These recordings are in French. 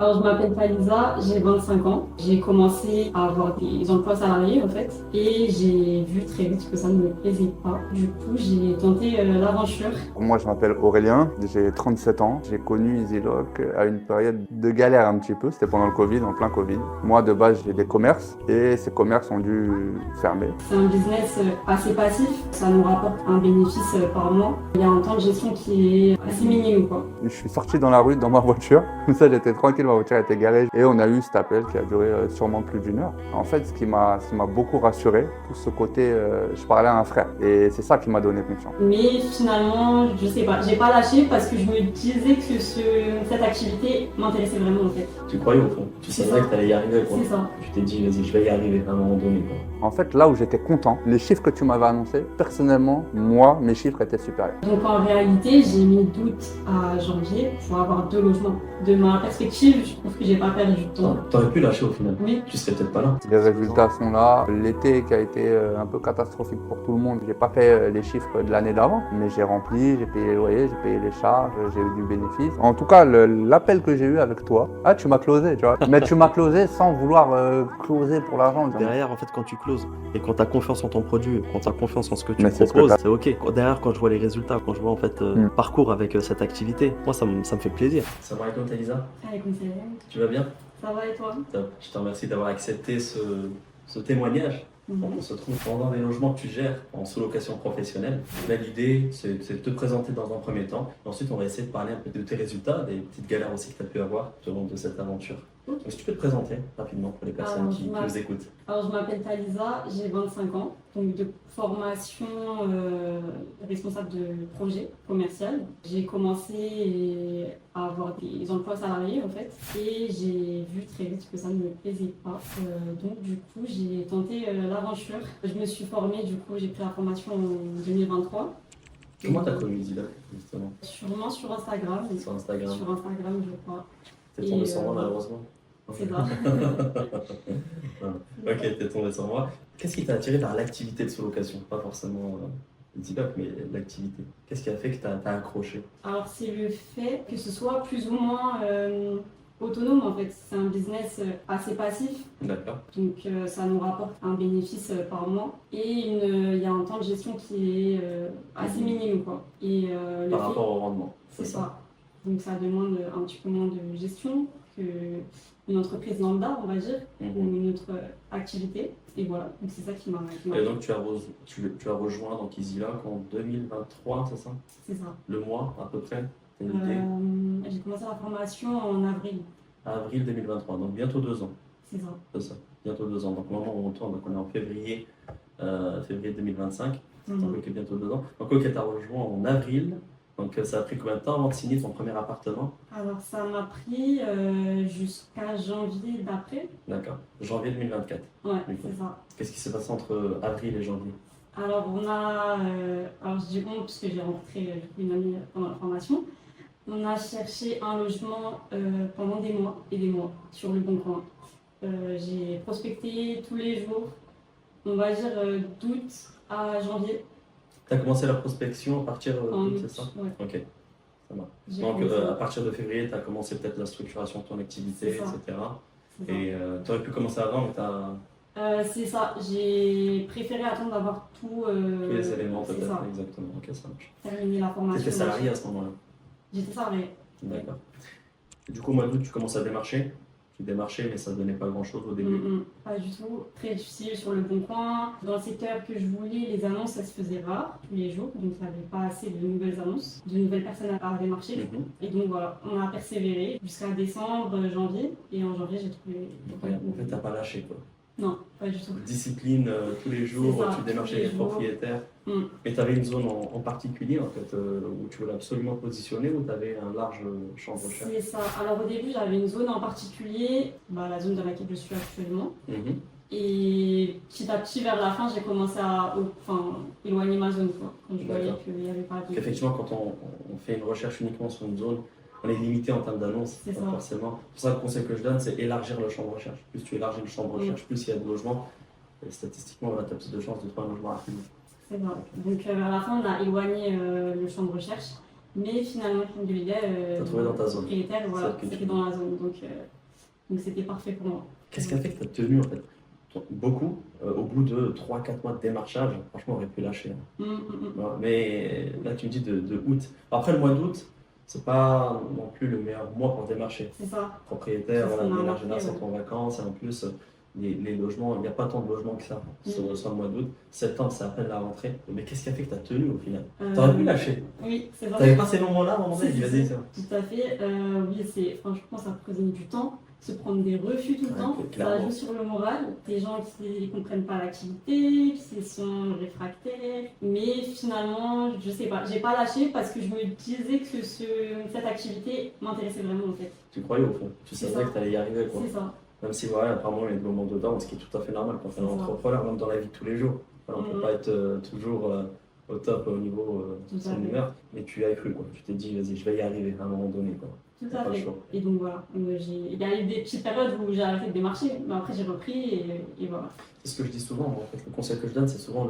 Alors, je m'appelle Palisa, j'ai 25 ans. J'ai commencé à avoir des emplois salariés en fait et j'ai vu très vite que ça ne me plaisait pas. Du coup, j'ai tenté l'aventure. Moi, je m'appelle Aurélien, j'ai 37 ans. J'ai connu EasyLock à une période de galère un petit peu. C'était pendant le Covid, en plein Covid. Moi, de base, j'ai des commerces et ces commerces ont dû fermer. C'est un business assez passif, ça nous rapporte un bénéfice par mois. Il y a un temps de gestion qui est assez minime quoi. Je suis sorti dans la rue dans ma voiture. Comme ça, j'étais tranquille, ma voiture était garée. Et on a eu cet appel qui a duré sûrement plus d'une heure. En fait, ce qui m'a beaucoup rassuré, tout ce côté, je parlais à un frère. Et c'est ça qui m'a donné confiance. Mais finalement, je sais pas, j'ai pas lâché parce que je me disais que cette activité m'intéressait vraiment en fait. Tu croyais au fond, tu C'est savais ça. que tu allais y arriver quoi. C'est ça. Tu t'es dit, vas-y, je vais y arriver à un moment donné quoi. En fait, là où j'étais content, les chiffres que tu m'avais annoncés, personnellement, moi, mes chiffres étaient supérieurs. Donc en réalité, j'ai mis d'août à janvier pour avoir 2 logements. De ma perspective, je trouve que j'ai pas perdu de temps. T'aurais pu lâcher au final. Oui. Tu serais peut-être pas là. Les résultats sont là. L'été qui a été un peu catastrophique pour tout le monde, j'ai pas fait les chiffres de l'année d'avant, mais j'ai rempli, j'ai payé les loyers, j'ai payé les charges, j'ai eu du bénéfice. En tout cas, l'appel que j'ai eu avec toi, tu m'as closé, tu vois. Mais tu m'as closé sans vouloir closer pour l'argent. Derrière, en fait, quand tu closes et quand tu as confiance en ton produit, quand tu as confiance en ce que tu Mais c'est ce que proposes, t'as. c'est OK. Derrière, quand je vois les résultats, quand je vois en fait parcours avec cette activité, moi, ça me fait plaisir. Ça va avec toi, Elisa? Allez, conseiller. Tu vas bien? Ça va et toi? Top. Je te remercie d'avoir accepté ce témoignage. Donc, on se trouve pendant des logements que tu gères en sous-location professionnelle. Là, l'idée, c'est de te présenter dans un premier temps. Et ensuite, on va essayer de parler un peu de tes résultats, des petites galères aussi que tu as pu avoir tout au long de cette aventure. Ok. Est-ce que tu peux te présenter rapidement pour les personnes qui nous écoutent? Alors, je m'appelle Palisa, j'ai 25 ans, donc de formation responsable de projet commercial. J'ai commencé à avoir des emplois salariés en fait, et j'ai vu très vite que ça ne me plaisait pas. Donc, du coup, j'ai tenté l'aventure. Je me suis formée, du coup, j'ai pris la formation en 2023. Comment tu as connu EasyLock, justement? Sûrement sur Instagram. Sur Instagram. Sur Instagram, je crois. T'es tombé sur moi, malheureusement. C'est ça. Ok, t'es tombé sur moi. Qu'est-ce qui t'a attiré vers l'activité de sous-location? Pas forcément EasyLock, mais l'activité. Qu'est-ce qui a fait que t'as accroché? Alors, c'est le fait que ce soit plus ou moins autonome en fait. C'est un business assez passif, D'accord. donc ça nous rapporte un bénéfice par mois et il y a un temps de gestion qui est assez minime quoi. Et le Par fait- rapport au rendement, c'est ça. Donc ça demande un petit peu moins de gestion qu'une entreprise lambda, on va dire, ou une autre activité. Et voilà, donc c'est ça qui m'a Et donc tu as rejoint donc EasyLock en 2023, c'est ça? C'est ça. Le mois à peu près? T'as une idée? J'ai commencé la formation en avril, Avril 2023, donc bientôt 2 ans. c'est ça. C'est ça, bientôt 2 ans. Donc au moment où on tourne, donc on est en février 2025. Donc bientôt 2 ans. Donc ok, tu as rejoint en avril. Donc ça a pris combien de temps avant de signer ton premier appartement? Alors ça m'a pris jusqu'à janvier d'après. D'accord. Janvier 2024. Ouais, Oui. c'est ça. Qu'est-ce qui s'est passé entre avril et janvier? Alors on a, alors je dis on parce que j'ai rencontré du coup, une amie pendant la formation. On a cherché un logement pendant des mois et des mois sur le Bon Coin. J'ai prospecté tous les jours, on va dire d'août à janvier. Tu as commencé la prospection à partir En d'août, août, c'est ça? ouais. Ok, ça marche. J'ai Donc commencé- à partir de février, tu as commencé peut-être la structuration de ton activité, C'est ça. etc. c'est ça. Et tu aurais pu commencer avant, mais tu as C'est ça, j'ai préféré attendre d'avoir tout. tous les éléments c'est peut-être. ça. Exactement, ok, ça marche. Terminer la Tu formation. étais salarié à ce moment-là? J'étais salarié. D'accord. Et du coup, au mois d'août, tu commences à démarcher. Tu démarchais, mais ça ne donnait pas grand-chose au début. Pas du tout. Très difficile sur le Bon Coin. Dans le secteur que je voulais, les annonces, ça se faisait rare tous les jours. Donc, il n'y avait pas assez de nouvelles annonces, de nouvelles personnes à démarcher. Mhm. Et donc, voilà, on a persévéré jusqu'à décembre, janvier. Et en janvier, j'ai trouvé. Incroyable. En fait, tu n'as pas lâché, quoi. Non, pas du tout. Discipline tous les jours, C'est ça, tu démarchais tous les les jours. propriétaires. Mm. Et tu avais une zone en particulier, en fait, où tu voulais absolument te positionner, ou tu avais un large champ de recherche? C'est ça. Alors, au début, j'avais une zone en particulier, la zone dans laquelle je suis actuellement. Mhm. Et petit à petit, vers la fin, j'ai commencé à éloigner ma zone, quoi, quand je voyais D'accord. qu'il n'y avait pas de... Effectivement, quand on fait une recherche uniquement sur une zone, on est limité en termes d'annonces, C'est pas ça. forcément. C'est pour ça que le conseil que je donne, c'est élargir le champ de recherche. Plus tu élargis le champ de recherche, plus il y a de logements. Et statistiquement, tu as plus de chances de trouver un logement rapidement. C'est vrai. Donc vers la fin, on a éloigné le champ de recherche Mais finalement, T'as trouvé dans ta zone. propriétaire, voilà, Celle que tu c'était dans la zone. Donc c'était parfait pour moi. Qu'est-ce qui a fait que tu as tenu en fait beaucoup au bout de 3-4 mois de démarchage? Franchement, on aurait pu lâcher. Voilà. Mais là, tu me dis de août. Après, le mois d'août, c'est pas non plus le meilleur mois pour démarcher. C'est ça. Propriétaire, Ça, voilà, ça m'a en marqué, général, c'est ouais. en vacances. Et en plus, les logements, il n'y a pas tant de logements que ça sur le mois d'août. Septembre, c'est à peine la rentrée. Mais qu'est-ce qui a fait que tu as tenu au final? T'aurais pu lâcher. Oui, c'est vrai. T'avais pas ces moments-là à un moment donné? Si, Vas-y, si, c'est bon. tout à fait. Oui, franchement, ça prenait du temps. Se prendre des refus tout le temps, ça clairement. joue sur le moral. Des gens qui ne comprennent pas l'activité, qui sont réfractaires. Mais finalement, je sais pas, j'ai pas lâché parce que je me disais que cette activité m'intéressait vraiment en fait. Tu croyais au fond. Tu C'est savais ça. que tu allais y arriver, quoi. C'est ça. Même si, voilà, apparemment, il y a des moments dedans, ce qui est tout à fait normal quand on est C'est ça. entrepreneur, même dans la vie de tous les jours. Voilà, on ne peut pas être toujours au top au niveau de Tout à son fait. humeur, mais tu as cru, quoi. Tu t'es dit, vas-y, je vais y arriver à un moment donné, quoi. Tout T'as à pas le fait. choix. Et donc voilà, il y a eu des petites périodes où j'ai arrêté de démarcher, mais après j'ai repris et voilà. C'est ce que je dis souvent, moi, en fait, le conseil que je donne, c'est souvent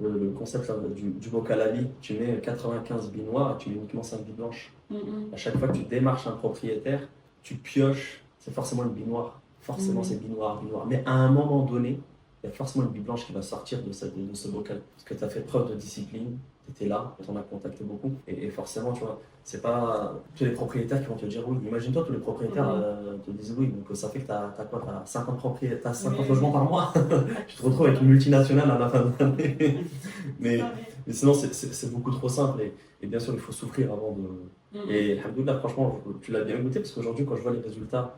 le concept là, du bocal à vie. Tu mets 95 billes noires et tu mets uniquement 5 billes blanches. À chaque fois que tu démarches un propriétaire, tu pioches, c'est forcément une bille noire. Forcément, c'est bille noire, bille noire. Mais à un moment donné, il y a forcément une bille blanche qui va sortir de ce bocal. Parce que tu as fait preuve de discipline, tu étais là, tu en as contacté beaucoup. Et forcément, tu vois, c'est pas tous les propriétaires qui vont te dire oui. Imagine-toi, tous les propriétaires te disent oui. Donc ça fait que tu as quoi? Tu as 50 propriétaires, t'as 50 logements par mois. Tu te retrouves avec une multinationale à la fin de l'année. mais sinon, c'est beaucoup trop simple. Et bien sûr, il faut souffrir avant de. Et alhamdoulilah, franchement, tu l'as bien goûté parce qu'aujourd'hui, quand je vois les résultats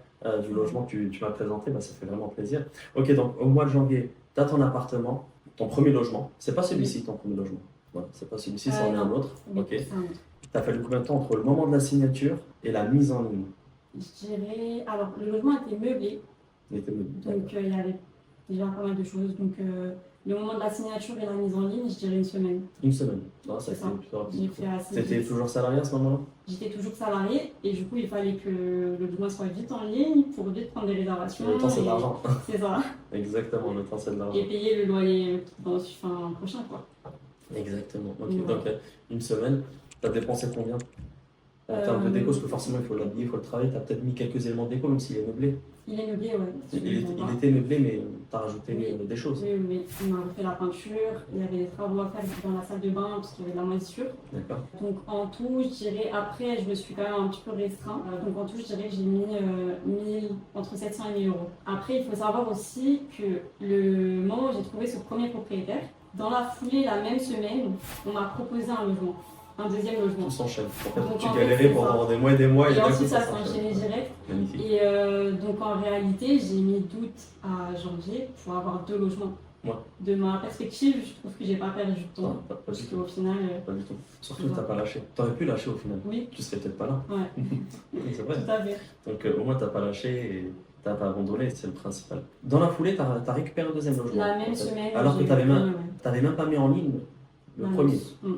du logement que tu m'as présenté, bah, ça fait vraiment plaisir. Ok, donc au mois de janvier, tu as ton appartement, ton premier logement. C'est pas celui-ci, ton premier logement. Voilà, c'est pas celui-ci, c'en est un autre. Oui, Ok. c'est un autre. Tu as fallu combien de temps entre le moment de la signature et la mise en ligne? Je dirais, alors le logement était meublé, Il était meublé. donc il y avait déjà pas mal de choses. Donc le moment de la signature et la mise en ligne, je dirais une semaine. Une semaine. Non, ça a C'est été ça. plutôt J'ai rapide. fait assez T'étais vite. toujours salarié à ce moment-là? J'étais toujours salariée et du coup il fallait que le logement soit vite en ligne pour vite prendre des réservations. Le temps, c'est de et- l'argent. C'est ça. Exactement, le temps, c'est de l'argent. Et payer le loyer dans le fin prochain quoi. Exactement. Ok, Ouais. donc une semaine, tu as dépensé combien en termes de déco? Parce que forcément, il faut l'habiller, il faut le travailler. Tu as peut-être mis quelques éléments de déco, même s'il est meublé. Il est meublé, ouais. Il était meublé, mais tu as rajouté Oui. des choses. Oui, oui, on a refait la peinture, il y avait des travaux à faire dans la salle de bain parce qu'il y avait de la moisissure. D'accord. Donc en tout, je dirais, après, je me suis quand même un petit peu restreint. Donc en tout, je dirais que j'ai mis entre 700 et 1000 euros. Après, il faut savoir aussi que le moment où j'ai trouvé ce premier propriétaire, dans la foulée, la même semaine, on m'a proposé un logement, un deuxième logement. Tout s'enchaîne. En fait, Donc, tu en fait, galérais c'est pendant ça. des mois et des mois. Et d'un coup, ensuite, ça s'est s'enchaîne. enchaîné direct. Magnifique. Et donc en réalité, j'ai mis d'août à janvier pour avoir 2 logements. Ouais. De ma perspective, je trouve que j'ai pas perdu de temps. Non, pas du Parce tout. qu'au final, Pas du tout. Surtout Ouais. que tu n'as pas lâché. Tu aurais pu lâcher au final. oui, Tu serais peut-être pas là. ouais, C'est vrai. tout à fait. Donc au moins, tu n'as pas lâché et tu n'as pas abandonné, c'est le principal. Dans la foulée, tu as récupéré le deuxième logement. La en même fait. semaine. Alors que j'ai tu n'avais eu- même, ouais. t'avais même pas mis en ligne le Ouais. premier. Mm.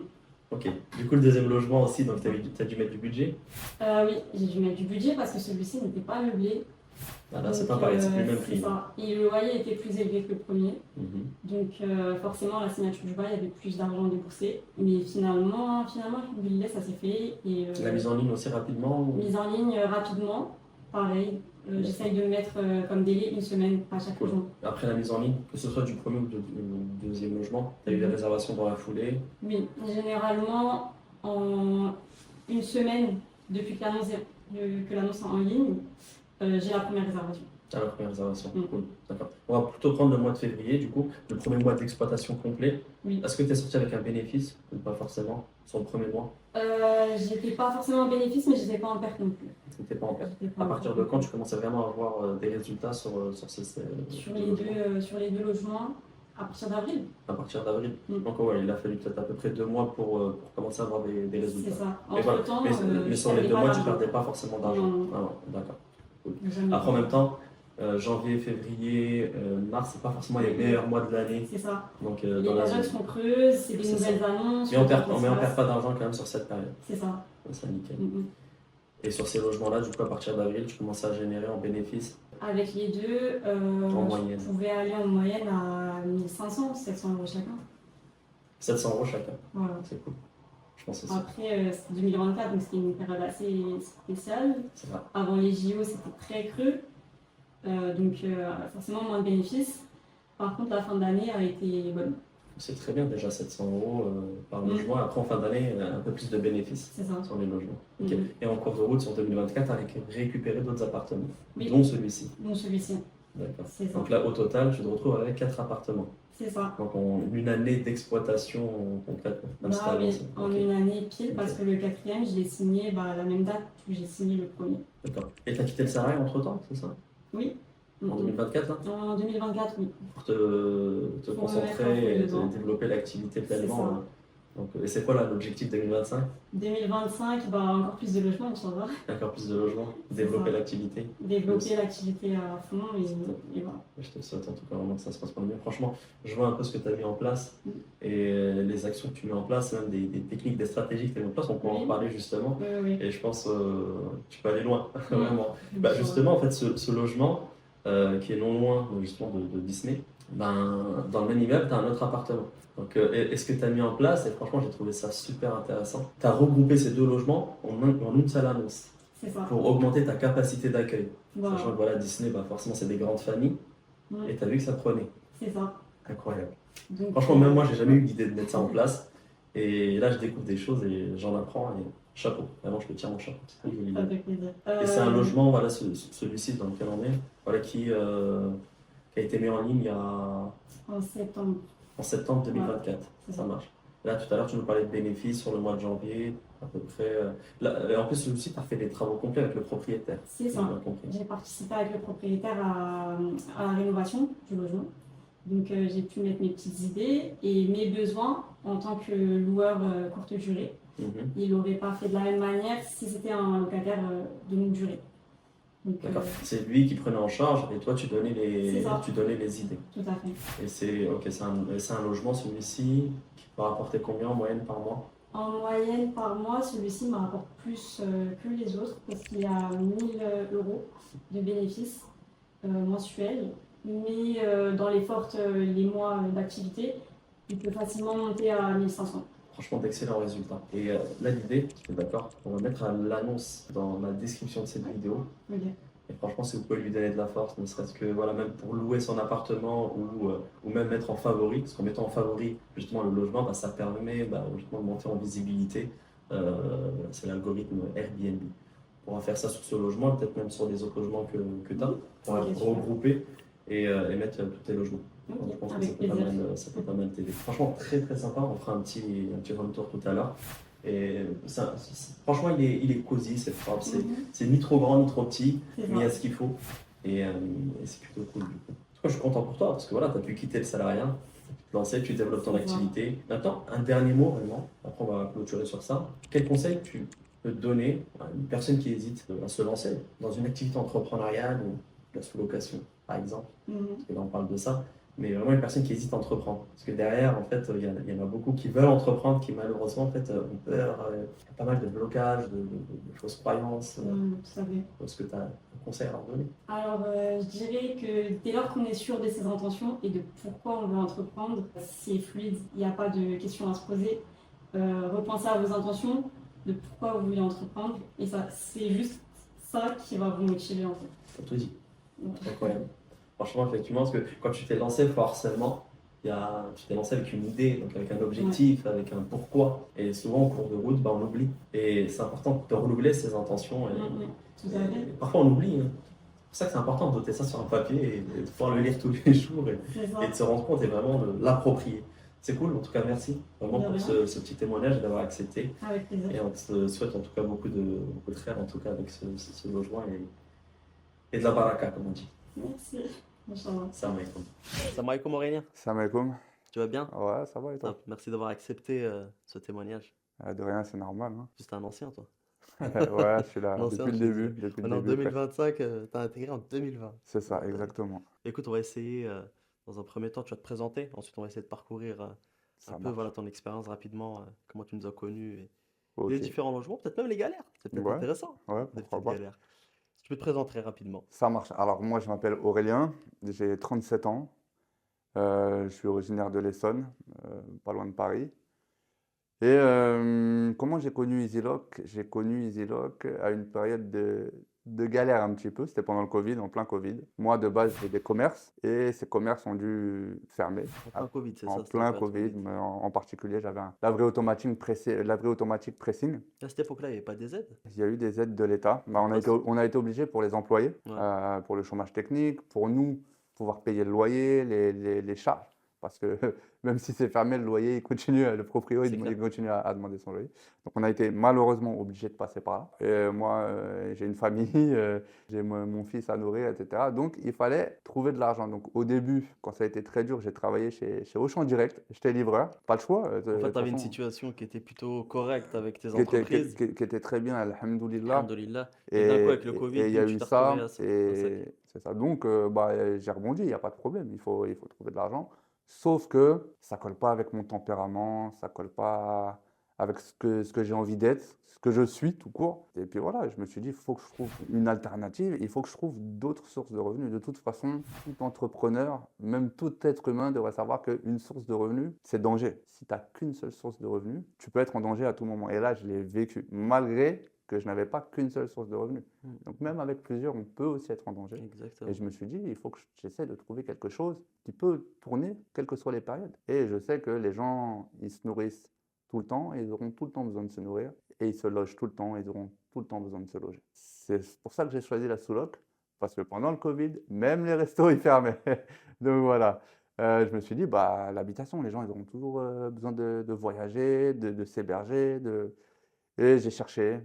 Ok. Du coup, le deuxième logement aussi, donc tu as dû mettre du budget. Oui, j'ai dû mettre du budget parce que celui-ci n'était pas meublé. Ah, là, c'est Donc, pas pareil, c'est plus le même c'est prix. ça. Et le loyer était plus élevé que le premier. Mhm. Donc forcément, la signature du bail, il y avait plus d'argent déboursé. Mais finalement, alhamdoulilah, ça s'est fait. Et, La mise en ligne aussi rapidement ou- mise en ligne rapidement, pareil. J'essaye de mettre comme délai une semaine à chaque Cool. logement. Après la mise en ligne, que ce soit du premier ou du deuxième logement, tu as eu des réservations dans la foulée. Oui, généralement, en une semaine depuis que l'annonce est en ligne, j'ai la première réservation. Ah, la première réservation. Mm. Cool. D'accord. On va plutôt prendre le mois de février, du coup, le premier mois d'exploitation complet. Oui. Est-ce que tu es sorti avec un bénéfice ou pas forcément sur le premier mois? J'étais pas forcément en bénéfice, mais j'étais pas en perte non plus. Tu n'étais pas en perte. J'étais pas À en partir de perte. quand tu commençais vraiment à avoir des résultats sur ces Sur deux les logements? sur les 2 logements, à partir d'avril. À partir d'avril. Mm. Donc ouais, il a fallu peut-être à peu près 2 mois pour commencer à avoir des C'est résultats. ça. Mais, voilà. Entre-temps, Mais sur les 2 mois, tu ne perdais pas forcément d'argent. Non. Ah ouais, d'accord. Jamais. Après, en même temps, janvier, février, mars, c'est pas forcément les meilleurs mois de l'année. C'est ça. Donc, Les dans la périodes sont creuses, c'est des C'est ça. nouvelles annonces. Mais on perd, faut mais on qu'on perd se pas d'argent quand même sur cette période. fasse. C'est ça. Ça, nickel. Mm. Et sur ces logements-là, du coup, à partir d'avril, tu commences à générer en bénéfice. Avec les deux, En moyenne. je pouvais aller en moyenne à 1500, 700 euros chacun. 700 € chacun. Voilà. C'est cool. Je pense aussi. Après, c'était 2024, donc c'était une période assez spéciale. C'est vrai. Avant les JO, c'était très creux, donc forcément moins de bénéfices. Par contre, la fin d'année a été bonne. C'est très bien déjà 700 euros par Mm. logement. Après, en fin d'année, un peu plus de bénéfices C'est ça. sur les logements. Ok. Mm. Et en cours de route sur 2024, tu as récupéré d'autres appartements, Oui. dont celui-ci. Donc celui-ci, D'accord. c'est ça. Donc là, au total, tu te retrouves avec 4 appartements. C'est ça. Donc en une année d'exploitation concrète, Bah d'installation. oui, en Ok. une année pile, parce Ok. que le quatrième, je l'ai signé à la même date que j'ai signé le premier. D'accord. Et tu as quitté le salarié entre-temps, c'est ça? Oui. En 2024, là? En 2024, oui. Pour te Pour me concentrer mettre à et fond dedans. développer l'activité C'est pleinement. ça. Hein. Donc, et c'est quoi là l'objectif 2025? 2025, encore plus de logements, Inch'Allah. Encore plus de logements, C'est développer ça. l'activité. Développer l'activité à fond et voilà. Je te souhaite en tout cas vraiment que ça se passe pour le mieux. Franchement, je vois un peu ce que tu as mis en place Mm. et les actions que tu mets en place, même des techniques, des stratégies que tu as mis en place, on pourra en Oui. parler justement. Oui. Et je pense tu peux aller loin, Mm. vraiment. Bah, justement, en fait, ce logement qui est non loin justement de Disney, ben, dans le même immeuble, tu as un autre appartement. Donc, est-ce que tu as mis en place, et franchement, j'ai trouvé ça super intéressant, tu as regroupé ces deux logements en une seule annonce C'est ça. pour augmenter ta capacité d'accueil. Voilà. Sachant que voilà, Disney, bah, forcément, c'est des grandes familles, Mm. et tu as vu que ça prenait. C'est ça. Incroyable. Donc, Franchement, même moi, j'ai jamais eu l'idée de mettre ça en place. Et là, je découvre des choses et j'en apprends. Et chapeau, vraiment, je te tiens mon chapeau. C'est une jolie idée. ça fait plaisir. Et c'est un logement, voilà, celui-ci dans lequel on est, voilà, qui a été mis en ligne il y a, En septembre. en septembre 2024. c'est Ça ça. marche. Là, tout à l'heure, tu nous parlais de bénéfices sur le mois de janvier, à peu près. Là, en plus, celui-ci, tu as fait des travaux complets avec le propriétaire. C'est si ça. j'ai bien compris. J'ai participé avec le propriétaire à la rénovation du logement. Donc j'ai pu mettre mes petites idées et mes besoins en tant que loueur courte durée. Mhm. Il n'aurait pas fait de la même manière si c'était un locataire de longue durée. Donc, D'accord. C'est lui qui prenait en charge et toi, tu donnais C'est ça. les idées. tout à fait. Et c'est un logement, celui-ci, qui va rapporter combien en moyenne par mois? En moyenne par mois, celui-ci me rapporte plus que les autres parce qu'il y a 1000 euros de bénéfices mensuels. Mais dans les mois d'activité, il peut facilement monter à 1500. Franchement, d'excellents résultats. Et là, l'idée, tu es d'accord, on va mettre l'annonce dans la description de cette vidéo. Ok. Et franchement, si vous pouvez lui donner de la force, ne serait-ce que voilà, même pour louer son appartement ou même mettre en favori, parce qu'en mettant en favori justement le logement, bah, ça permet justement de monter en visibilité. C'est l'algorithme Airbnb. On va faire ça sur ce logement, peut-être même sur les autres logements que tu as, pour Ok, super. regrouper et mettre tous tes logements. Ok, Je pense que avec plaisir. ça peut pas mal t'aider. Franchement, très très sympa. On fera un petit home tour tout à l'heure. Et franchement, il est cosy, c'est propre. C'est ni trop grand ni trop petit, C'est mais il y a ça. ce qu'il faut. Et c'est plutôt cool. Du coup. En tout cas, je suis content pour toi parce que voilà, tu as pu quitter le salariat, tu te lancer, tu développes ton C'est ça. activité. Maintenant, un dernier mot vraiment. Après, on va clôturer sur ça. Quel conseil tu peux donner à une personne qui hésite à se lancer dans une activité entrepreneuriale ou la sous-location, par exemple? Mhm. Parce que là, on parle de ça. Mais vraiment une personne qui hésite à entreprendre. Parce que derrière, en fait, il y en a beaucoup qui veulent entreprendre, qui malheureusement, en fait, ont peur. Il y a pas mal de blocages, de fausses croyances. Tout à fait. Est-ce que tu as un conseil à leur donner? Alors, je dirais que dès lors qu'on est sûr de ses intentions et de pourquoi on veut entreprendre, c'est fluide, il n'y a pas de questions à se poser. Repensez à vos intentions, de pourquoi vous voulez entreprendre, et ça, c'est juste ça qui va vous motiver en fait. T'as tout dit. Ouais. Incroyable. Franchement, effectivement, parce que quand tu t'es lancé, forcément, tu t'es lancé avec une idée, donc avec un objectif, avec un pourquoi. Et souvent, au cours de route, on oublie. Et c'est important de renouveler ses intentions. Tout à fait. Et parfois, on oublie. Hein. C'est pour ça que c'est important de noter ça sur un papier et de pouvoir le lire tous les jours C'est ça. et de se rendre compte et vraiment de l'approprier. C'est cool, en tout cas, merci vraiment De pour rien. ce petit témoignage et d'avoir accepté. Avec plaisir. Et on te souhaite en tout cas beaucoup de rêves, en tout cas, avec ce logement et de la baraka, comme on dit. Merci. Inch'Allah. Salam alaikum. Salam alaikum Aurélien, Salam alaikum. tu vas bien? Ouais, ça va et toi? Top. Merci d'avoir accepté ce témoignage. De rien, c'est normal. Hein. Juste un ancien, toi. Ouais, je suis là L'ancien, depuis le je début. disais. Depuis le On est en début, frère. 2025, t'as intégré en 2020. C'est ça, Donc, exactement. écoute, on va essayer, dans un premier temps, tu vas te présenter. Ensuite, on va essayer de parcourir Ça un peu marche. voilà, ton expérience rapidement, comment tu nous as connus et Ok. les différents logements, peut-être même les galères. C'est peut-être Ouais, intéressant, ouais, des pourquoi petites pas. galères. Si tu peux te présenter très rapidement. Ça marche. Alors, moi, je m'appelle Aurélien, j'ai 37 ans. Je suis originaire de l'Essonne, pas loin de Paris. Et comment j'ai connu EasyLock? J'ai connu EasyLock à une période de galère un petit peu. C'était pendant le Covid, en plein Covid. Moi, de base, j'ai des commerces et ces commerces ont dû fermer. En plein Covid, c'est En ça, c'était en plein période Covid, Covid. mais en particulier, j'avais un laverie automatique pressing. À cette époque-là, il n'y avait pas des aides? Il y a eu des aides de l'État. Bah, Ah, on a été obligé pour les employés, ouais. pour le chômage technique, pour nous, pouvoir payer le loyer, les charges. Parce que même si c'est fermé, le loyer, le proprio, C'est clair. il continue à demander son loyer. Donc on a été malheureusement obligé de passer par là. Et moi, j'ai une famille, j'ai mon fils à nourrir, etc. Donc il fallait trouver de l'argent. Donc au début, quand ça a été très dur, j'ai travaillé chez Auchan Direct. J'étais livreur, pas le choix. En De fait, toute tu avais une façon, situation qui était plutôt correcte avec tes qui était, entreprises. qui était très bien, alhamdoulilah. Alhamdoulilah. Et d'un coup, avec le Covid, Il y a boum, tu eu t'es retrouvé à, ça, à sec. et c'est ça. Donc, bah, j'ai rebondi, il n'y a pas de problème, il faut trouver de l'argent. Sauf que ça colle pas avec mon tempérament, ça colle pas avec ce que j'ai envie d'être, ce que je suis tout court. Et puis voilà, je me suis dit, il faut que je trouve une alternative, il faut que je trouve d'autres sources de revenus. De toute façon, tout entrepreneur, même tout être humain devrait savoir qu'une source de revenus, c'est danger. Si tu n'as qu'une seule source de revenus, tu peux être en danger à tout moment. Et là, je l'ai vécu, malgré que je n'avais pas qu'une seule source de revenus. Donc même avec plusieurs, on peut aussi être en danger. Et Exactement. je me suis dit, il faut que j'essaie de trouver quelque chose qui peut tourner, quelles que soient les périodes. Et je sais que les gens, ils se nourrissent tout le temps, et ils auront tout le temps besoin de se nourrir. Et ils se logent tout le temps, et ils auront tout le temps besoin de se loger. C'est pour ça que j'ai choisi la sous-loc, parce que pendant le Covid, même les restos, ils fermaient. Donc voilà. Je me suis dit, bah, l'habitation, les gens, ils auront toujours besoin de voyager, de s'héberger, et j'ai cherché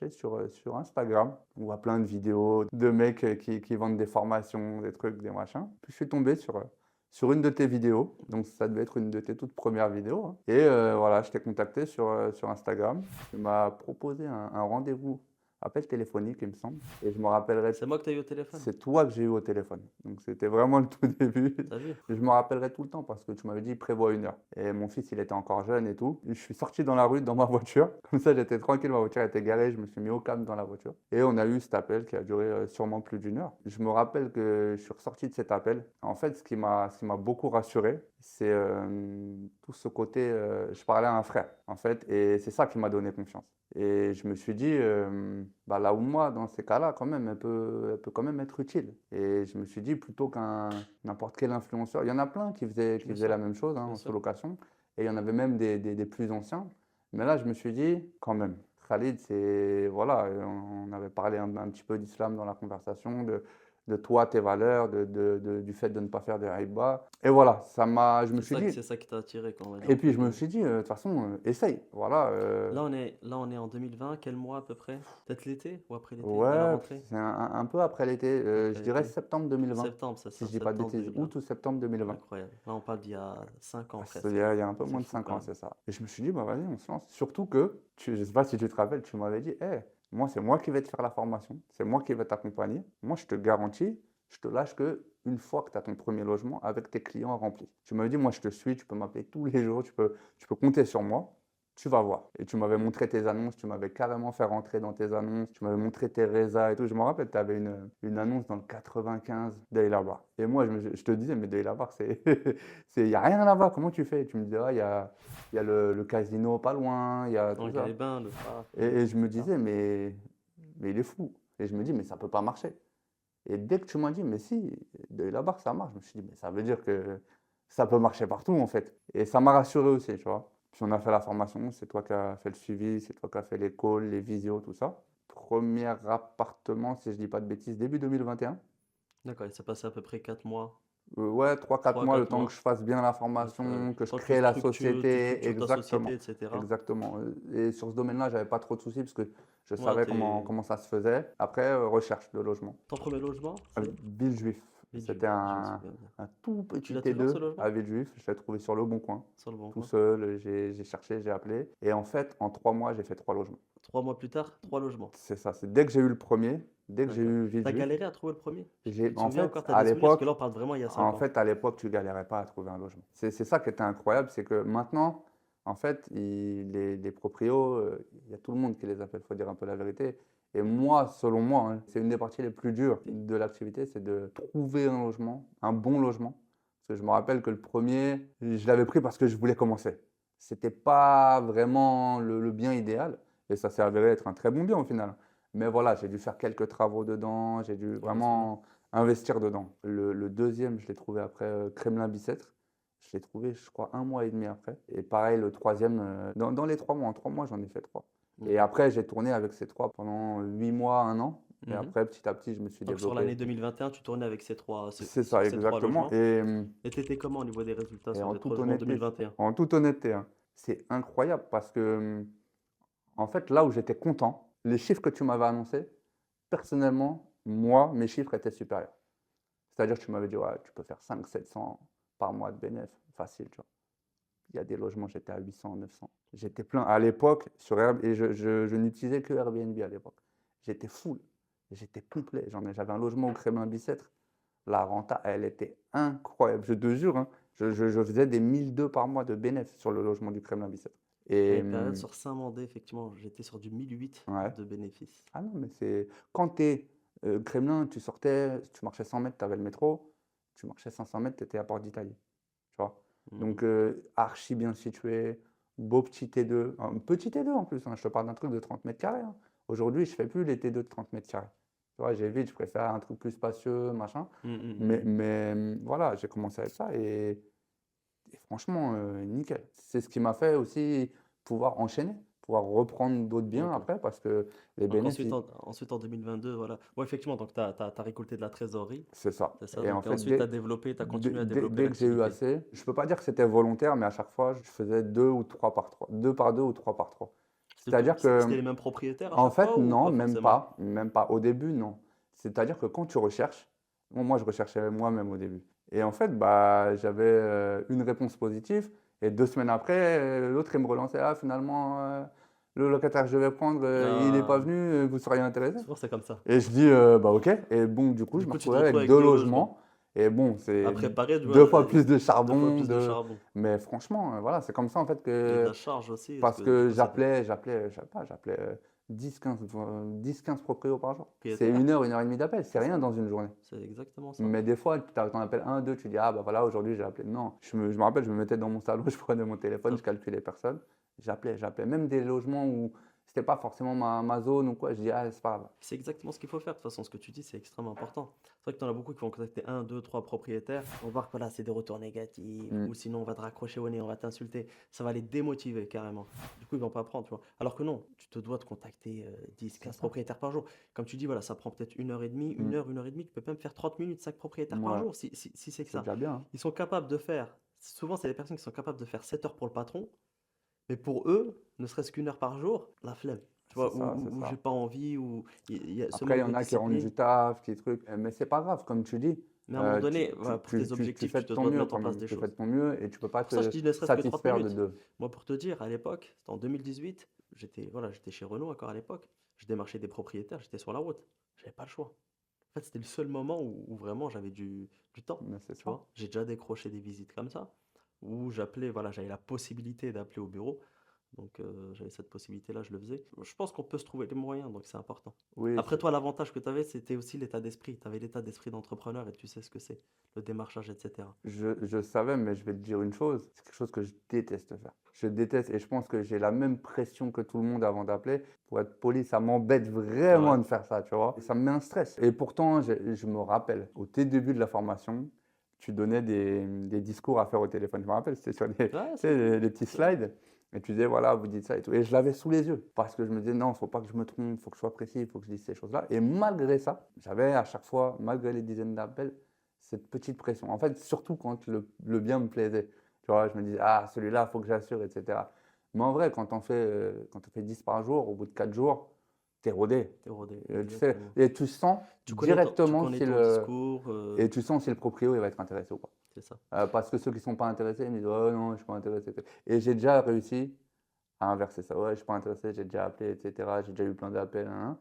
sur Instagram. On voit plein de vidéos de mecs qui vendent des formations, des trucs, des machins. Puis je suis tombé sur une de tes vidéos. Donc ça devait être une de tes toutes premières vidéos, hein. Et voilà, je t'ai contacté sur Instagram. Tu m'as proposé un rendez-vous, appel téléphonique, il me semble. Et je me rappellerai. C'est moi que tu as eu au téléphone. C'est toi que j'ai eu au téléphone. Donc c'était vraiment le tout début. T'as vu? Je me rappellerai tout le temps parce que tu m'avais dit prévois 1 heure. Et mon fils, il était encore jeune et tout. Je suis sorti dans la rue dans ma voiture. Comme ça, j'étais tranquille, ma voiture était garée. Je me suis mis au calme dans la voiture. Et on a eu cet appel qui a duré sûrement plus d'1 heure. Je me rappelle que je suis ressorti de cet appel. En fait, ce qui m'a beaucoup rassuré, c'est tout ce côté. Je parlais à un frère, en fait. Et c'est ça qui m'a donné confiance. Et je me suis dit, bah, la Oumma, dans ces cas-là, quand même, elle peut quand même être utile. Et je me suis dit, plutôt qu'un n'importe quel influenceur, il y en a plein qui faisaient la même chose, hein, en sous-location. Et il y en avait même des plus anciens. Mais là, je me suis dit, quand même, Khalid, c'est, voilà, on avait parlé un petit peu d'islam dans la conversation, de toi, tes valeurs, du fait de ne pas faire de riba. Et voilà, je me suis dit. C'est ça qui t'a attiré quand on va dire. Et puis je me suis dit, de toute façon, essaye. Voilà. Là, on est en 2020, quel mois à peu près? Peut-être l'été ou après l'été? À la Ouais, rentrée? c'est un peu après l'été. Après Je dirais l'été. septembre 2020. Septembre, c'est Si ça, je dis pas de septembre bêtises, 2020. août ou septembre 2020. Incroyable. Là, on parle d'il y a 5 ans presque. C'est-à-dire, il y a un peu C'est moins de fou 5 quand ans, même. c'est ça. Et je me suis dit, bah vas-y, on se lance. Surtout que, je sais pas si tu te rappelles, tu m'avais dit, moi, c'est moi qui vais te faire la formation, c'est moi qui vais t'accompagner. Moi, je te garantis, je te lâche que une fois que tu as ton premier logement avec tes clients remplis. Tu m'avais dit, moi, je te suis, tu peux m'appeler tous les jours, tu peux compter sur moi. Tu vas voir. Et tu m'avais montré tes annonces, tu m'avais carrément fait rentrer dans tes annonces, tu m'avais montré tes résas et tout. Je me rappelle, tu avais une annonce dans le 95 d'Eilabar. Et moi, je te disais, mais d'Eilabar, il n'y a rien là-bas, comment tu fais? Tu me disais, il y a le casino pas loin, il y a tout ça. Les bains, le parc. Et je me disais, mais il est fou. Et je me dis, mais ça ne peut pas marcher. Et dès que tu m'as dit, mais si, d'Eilabar, ça marche, je me suis dit, mais ça veut dire que ça peut marcher partout, en fait. Et ça m'a rassuré aussi, tu vois. Puis on a fait la formation, c'est toi qui as fait le suivi, c'est toi qui as fait les calls, les visios, tout ça. Premier appartement, si je dis pas de bêtises, début 2021. D'accord, il s'est passé à peu près 4 mois. Ouais, 3-4 mois, le temps que je fasse bien la formation, que je crée la société. Exactement. etc. Exactement. Et sur ce domaine-là, j'avais pas trop de soucis parce que je savais t'es- comment ça se faisait. Après, recherche de logement. Ton premier logement, À c'est Villejuif. Villejuif, C'était je me souviens bien. un tout petit l'as toujours, ce T2 logement à Villejuif. Je l'ai trouvé sur le Bon Coin. Sur le bon Tout coin. seul, j'ai cherché, j'ai appelé. Et en fait, en 3 mois, j'ai fait 3 logements. 3 mois plus tard, 3 logements. C'est ça. C'est dès que j'ai eu le premier, dès que j'ai D'accord. eu T'as Villejuif. galéré à trouver le premier? Tu te En souviens fait, encore, t'as à des souvenirs? Parce l'époque, que là, on parle vraiment il y a 5 en ans. fait, à l'époque, tu galérais pas à trouver un logement. C'est ça qui était incroyable, c'est que maintenant, en fait, les proprios, il y a tout le monde qui les appelle, il faut dire un peu la vérité. Et moi, selon moi, hein, c'est une des parties les plus dures de l'activité, c'est de trouver un logement, un bon logement. Parce que je me rappelle que le premier, je l'avais pris parce que je voulais commencer. c'était pas vraiment le bien idéal. Et ça s'est avéré être un très bon bien au final. Mais voilà, j'ai dû faire quelques travaux dedans, j'ai dû Ouais, c'est bien. vraiment investir dedans. Le deuxième, je l'ai trouvé après Kremlin-Bicêtre. Je l'ai trouvé, je crois, 1 mois et demi après. Et pareil, le troisième, dans les 3 mois. En 3 mois, j'en ai fait 3. Et Mhm. après, j'ai tourné avec ces 3 pendant 8 mois, 1 an. Et Mhm. après, petit à petit, je me suis Donc sur développé. l'année 2021, tu tournais avec C'est ça, ces trois exactement. logements. Et t'étais comment au niveau des résultats Et sur tes 3 logements en 2021? en toute honnêteté, hein, c'est incroyable parce que, en fait, là où j'étais content, les chiffres que tu m'avais annoncés, personnellement, moi, mes chiffres étaient supérieurs. C'est-à-dire que tu m'avais dit, ouais, tu peux faire 500-700 par mois de bénéfice, facile, tu vois. Il y a des logements, j'étais à 800, 900. J'étais plein. À l'époque, sur Airbnb, et je n'utilisais que Airbnb à l'époque. J'étais full, j'étais complet. J'avais un logement au Kremlin-Bicêtre. La renta, elle était incroyable. Je te jure, hein, je faisais des 1002 par mois de bénéfices sur le logement du Kremlin-Bicêtre. À Et une période sur Saint-Mandé, effectivement, j'étais sur du 1008 ouais. de bénéfices. Ah non, mais c'est. Quand tu es Kremlin, tu sortais, tu marchais 100 mètres, tu avais le métro. Tu marchais 500 mètres, tu étais à Porte d'Italie. Tu vois. Mhm. Donc, archi bien situé, beau petit T2. Un petit T2 en plus, hein, je te parle d'un truc de 30 mètres carrés, hein. Aujourd'hui, je ne fais plus les T2 de 30 mètres carrés. Tu vois, j'évite, je préfère un truc plus spacieux, machin. Mhm, mhm. Mais voilà, j'ai commencé avec ça et franchement, nickel. C'est ce qui m'a fait aussi pouvoir enchaîner, pouvoir reprendre d'autres biens Ok. après parce que les Donc ensuite bénéfices, ensuite en 2022, voilà. Ouais, effectivement, donc tu as récolté de la trésorerie, c'est ça. c'est ça. Et en Donc fait, ensuite tu as développé, tu as continué à développer dès que j'ai eu l'activité. assez, je ne peux pas dire que c'était volontaire, mais à chaque fois, je faisais 2 ou 3 par 3. 2 par 2 ou 3 par 3. C'est-à-dire C'était que, les mêmes propriétaires à en chaque fait, fois ou non, pas même forcément? pas. Même pas. Au début, non. C'est-à-dire que quand tu recherches, moi, je recherchais moi-même au début. Et en fait, bah, j'avais une réponse positive. Et 2 semaines après, l'autre, il me relançait. Ah, finalement, le locataire que je vais prendre, il n'est pas Ah, venu, vous seriez intéressé? souvent c'est comme ça. Et je dis, bah ok. Et bon, du coup, je Du me coup, tu te retrouvais retrouves avec avec deux deux logements logements. Et bon, à c'est préparer, tu vois, 2 fois plus de deux fois charbon. plus de charbon. Mais franchement, voilà, c'est comme ça en fait Et de que. la charge aussi, parce Parce que du que coup, c'est des je sais pas, j'appelais 10-15 proprios par jour. C'est propriétaires. 1 heure et demie d'appel, c'est C'est rien ça, dans une journée. c'est exactement ça. Mais des fois, tu en appelles un, deux, tu dis, ah bah voilà, aujourd'hui j'ai appelé. Non, je me rappelle, je me mettais dans mon salon, je prenais mon téléphone, je Top. calculais les personnes, j'appelais. Même des logements où c'était pas forcément ma zone ou quoi, je dis, ah, c'est pas grave. C'est exactement ce qu'il faut faire. De toute façon, ce que tu dis, c'est extrêmement important. C'est vrai que tu en as beaucoup qui vont contacter un, deux, trois propriétaires. On va voir que voilà, c'est des retours négatifs, Mm. ou sinon on va te raccrocher au nez, on va t'insulter. Ça va les démotiver carrément. Du coup, ils vont pas prendre, tu vois. Alors que non, tu te dois de contacter 10, C'est 15 ça. propriétaires par jour. Comme tu dis, voilà, ça prend peut-être 1 heure et demie, Mm. une heure et demie. Tu peux même faire 30 minutes, 5 propriétaires par Ouais, jour, si c'est que c'est ça. déjà bien, hein. Ils sont capables de faire, souvent, c'est les personnes qui sont capables de faire 7 heures pour le patron, mais pour eux, ne serait-ce qu'une heure par jour, la flemme. Tu C'est vois, ça, c'est ou j'ai ça. pas envie, ou il y a ce Après, il y manque de en a qui rendent du discipline. taf, qui trucs, mais c'est pas grave, comme tu dis. Mais à un moment donné, voilà, pour tes Tu objectifs, fais tu de te ton dois de mieux mettre en quand place même. des Tu fais de choses. ton mieux et tu peux pas Pour ça, je te dis ne serait-ce que 30 satisfaire de minutes. deux. Moi, pour te dire, à l'époque, c'était en 2018, j'étais chez Renault encore à l'époque. Je démarchais des propriétaires, j'étais sur la route. J'avais pas le choix. En fait, c'était le seul moment où vraiment j'avais du temps. Mais c'est Tu ça. vois, j'ai déjà décroché des visites comme ça, où j'appelais, voilà, j'avais la possibilité d'appeler au bureau. Donc, j'avais cette possibilité-là, je le faisais. Je pense qu'on peut se trouver les moyens, donc c'est important. Oui, Après, toi, l'avantage que tu avais, c'était aussi l'état d'esprit. Tu avais l'état d'esprit d'entrepreneur et tu sais ce que c'est, le démarchage, etc. je savais, mais je vais te dire une chose, c'est quelque chose que je déteste faire. Je déteste et je pense que j'ai la même pression que tout le monde avant d'appeler. Pour être poli, ça m'embête vraiment Ouais, de faire ça, tu vois. Et ça me met un stress. Et pourtant, je me rappelle, au tout début de la formation, tu donnais des discours à faire au téléphone. Je me rappelle, c'était sur tu ouais, sais, les petits c'est vrai. slides. Et tu disais, voilà, vous dites ça et tout. Et je l'avais sous les yeux. Parce que je me disais, non, il ne faut pas que je me trompe, il faut que je sois précis, il faut que je dise ces choses-là. Et malgré ça, j'avais à chaque fois, malgré les dizaines d'appels, cette petite pression. En fait, surtout quand le bien me plaisait. Tu vois, je me disais, ah, celui-là, il faut que j'assure, etc. Mais en vrai, quand on fait 10 par jour, au bout de 4 jours, t'es rodé. T'es rodé, Tu sais, exactement. et tu sens Tu directement connais si ton le, discours, et tu sens si le proprio il va être intéressé ou pas. c'est ça. Parce que ceux qui ne sont pas intéressés, ils me disent, oh non, je ne suis pas intéressé. Et j'ai déjà réussi à inverser ça. Ouais, je ne suis pas intéressé, j'ai déjà appelé, etc. J'ai déjà eu plein d'appels, hein.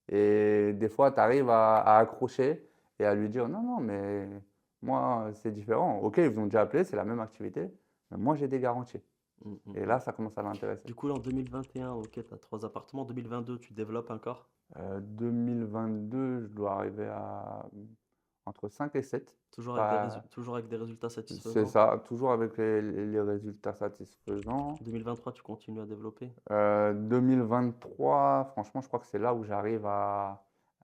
Et des fois, tu arrives à accrocher et à lui dire, non, non, mais moi, c'est différent. Ok, ils vous ont déjà appelé, c'est la même activité, mais moi, j'ai des garanties. Mm, mm, Et mm. là, ça commence à l'intéresser. Du coup, là, en 2021, ok, tu as 3 appartements. 2022, tu développes encore. 2022, je dois arriver à entre 5 et 7. Toujours avec des résultats C'est satisfaisants. ça, toujours avec les résultats satisfaisants. 2023, tu continues à développer. 2023, franchement, je crois que c'est là où j'arrive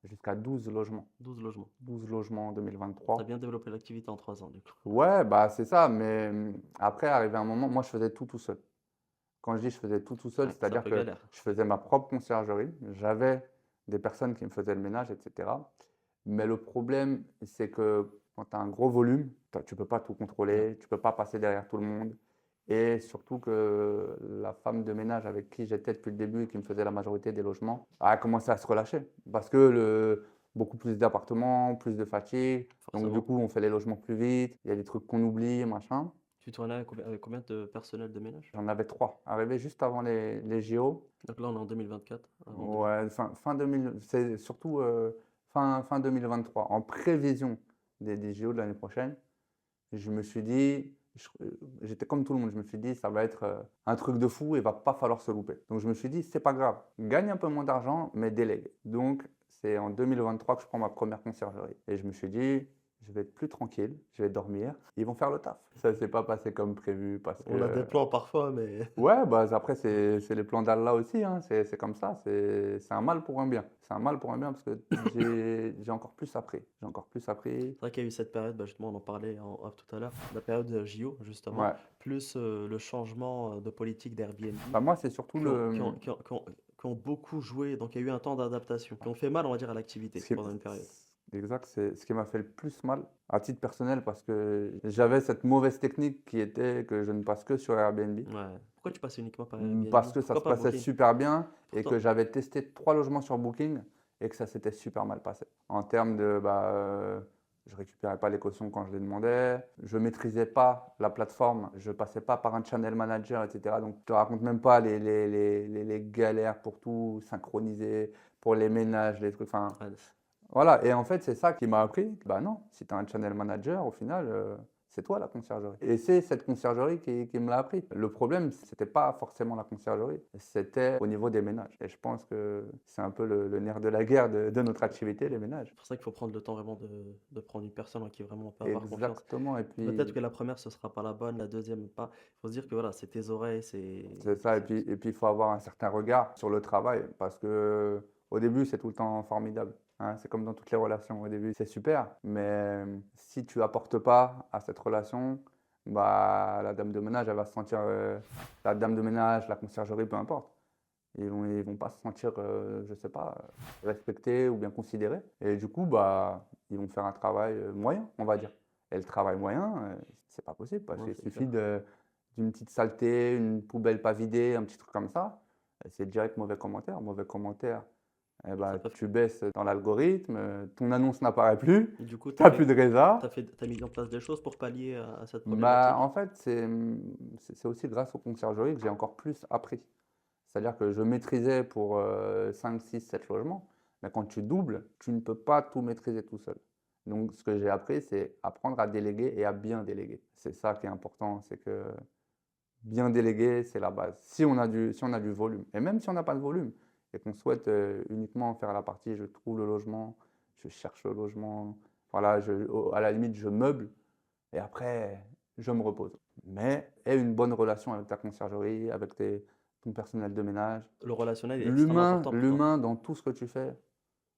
jusqu'à 12 logements. 12 logements. 12 logements en Tu as 2023. bien développé l'activité en 3 ans, du coup. Ouais, bah c'est ça, mais après, arrivé un moment, moi je faisais tout seul. Quand je dis je faisais tout seul, Ouais, c'est un c'est-à-dire peu que galère. je faisais ma propre conciergerie, j'avais des personnes qui me faisaient le ménage, etc. Mais le problème, c'est que quand tu as un gros volume, tu ne peux pas tout Non. contrôler, tu ne peux pas passer derrière tout le monde. Et surtout que la femme de ménage avec qui j'étais depuis le début et qui me faisait la majorité des logements a commencé à se relâcher. Parce que beaucoup plus d'appartements, plus de fatigue. Donc du Forcément. coup, on fait les logements plus vite. Il y a des trucs qu'on oublie, machin. Tu tournais avec combien de personnel de ménage? J'en avais 3, arrivés juste avant les JO. Donc là, on est en 2024, avant 2000. Ouais, fin 2000, c'est surtout fin 2023, en prévision des JO de l'année prochaine. Je me suis dit, j'étais comme tout le monde, je me suis dit, ça va être un truc de fou et il va pas falloir se louper. Donc je me suis dit, c'est pas grave, gagne un peu moins d'argent, mais délègue. Donc c'est en 2023 que je prends ma première conciergerie. Et je me suis dit, je vais être plus tranquille, je vais dormir, ils vont faire le taf. Ça s'est pas passé comme prévu parce On a des que plans parfois, mais ouais, bah, après, c'est les plans d'Allah aussi, hein. C'est comme ça, c'est un mal pour un bien. C'est un mal pour un bien parce que j'ai encore plus appris. J'ai encore plus appris. c'est vrai qu'il y a eu cette période, bah, justement, on en parlait en off tout à l'heure, la période JO, justement, Ouais. plus le changement de politique d'Airbnb, Bah, moi, c'est surtout qui ont beaucoup joué. Donc, il y a eu un temps d'adaptation, qui ont fait mal, on va dire, à l'activité ce qui- pendant une période. Exact, c'est ce qui m'a fait le plus mal à titre personnel parce que j'avais cette mauvaise technique qui était que je ne passe que sur Airbnb. Ouais. Pourquoi tu passes uniquement par Airbnb? Parce que ça Pourquoi se pas passait Booking? super bien et Pourtant, que j'avais testé 3 logements sur Booking et que ça s'était super mal passé. En termes de, je récupérais pas les cautions quand je les demandais, je maîtrisais pas la plateforme, je passais pas par un channel manager, etc. Donc, je te raconte même pas les galères pour tout synchroniser, pour les ménages, les trucs. Enfin, ouais, voilà. Et en fait, c'est ça qui m'a appris. Bah non, si tu as un channel manager, au final, c'est toi la conciergerie. Et c'est cette conciergerie qui me l'a appris. Le problème, c'était pas forcément la conciergerie, c'était au niveau des ménages. Et je pense que c'est un peu le nerf de la guerre de notre activité, les ménages. c'est pour ça qu'il faut prendre le temps vraiment de prendre une personne en qui vraiment on peut avoir confiance. Exactement. Et Peut-être puis, que la première, ce sera pas la bonne, la deuxième pas. Il faut se dire que voilà, c'est tes oreilles, c'est ça. Et puis, il faut avoir un certain regard sur le travail parce que au début, c'est tout le temps formidable. Hein. C'est comme dans toutes les relations. Au début, c'est super. Mais si tu apportes pas à cette relation, bah, la dame de ménage, elle va se sentir, la dame de ménage, la conciergerie, peu importe. Ils vont pas se sentir, je sais pas, respectés ou bien considérés. Et du coup, bah, ils vont faire un travail moyen, on va dire. Et le travail moyen, c'est pas possible parce Non, qu'il c'est suffit clair. d'une petite saleté, une poubelle pas vidée, un petit truc comme ça. Et c'est direct mauvais commentaire. Mauvais commentaire, eh Ça ben, peut... tu baisses dans l'algorithme, ton annonce n'apparaît plus, Du coup, tu n'as plus de résa. t'as mis en place des choses pour pallier à cette Bah, problématique. en fait, c'est aussi grâce aux conciergeries que j'ai encore plus appris. C'est-à-dire que je maîtrisais pour 5, 6, 7 logements, mais quand tu doubles, tu ne peux pas tout maîtriser tout seul. Donc, ce que j'ai appris, c'est apprendre à déléguer et à bien déléguer. C'est ça qui est important, c'est que bien déléguer, c'est la base. Si on a du volume, et même si on n'a pas de volume, et qu'on souhaite uniquement faire la partie, je trouve le logement, je cherche le logement, voilà, à la limite, je meuble, et après, je me repose. Mais aie une bonne relation avec ta conciergerie, avec ton personnel de ménage. Le relationnel est extrêmement L'humain, important pour toi. l'humain dans tout ce que tu fais,